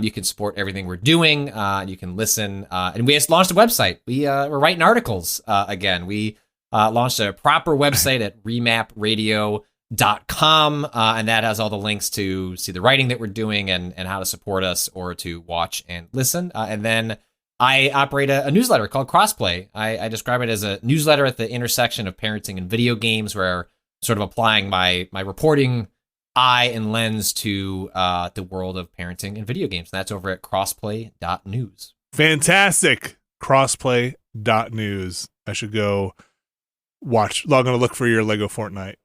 You can support everything we're doing. You can listen. And we just launched a website. We're writing articles again. We launched a proper website at remapradio.com, and that has all the links to see the writing that we're doing and how to support us or to watch and listen. And then I operate a newsletter called Crossplay. I describe it as a newsletter at the intersection of parenting and video games, where I'm sort of applying my reporting eye and lens to the world of parenting and video games. And that's over at crossplay.news. Fantastic. Crossplay.news. I should go log on to look for your Lego Fortnite.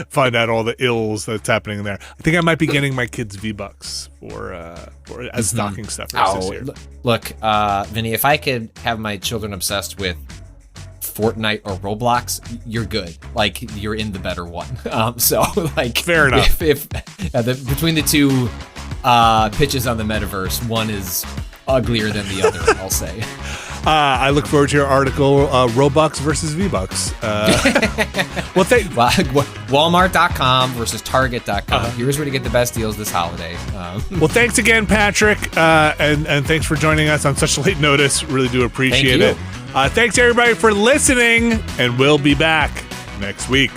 Find out all the ills that's happening there. I think I might be getting my kids V-Bucks for as stocking stuffers this year. Look, Vinny, if I could have my children obsessed with Fortnite or Roblox, you're good. Like, you're in the better one. So, like, fair enough. If between the two pitches on the metaverse, one is uglier than the other, I'll say. I look forward to your article, Robux versus V-Bucks. Walmart.com versus Target.com. Here's where to get the best deals this holiday. Well, thanks again, Patrick, and thanks for joining us on such late notice. Really do appreciate it. Thanks, everybody, for listening, and we'll be back next week.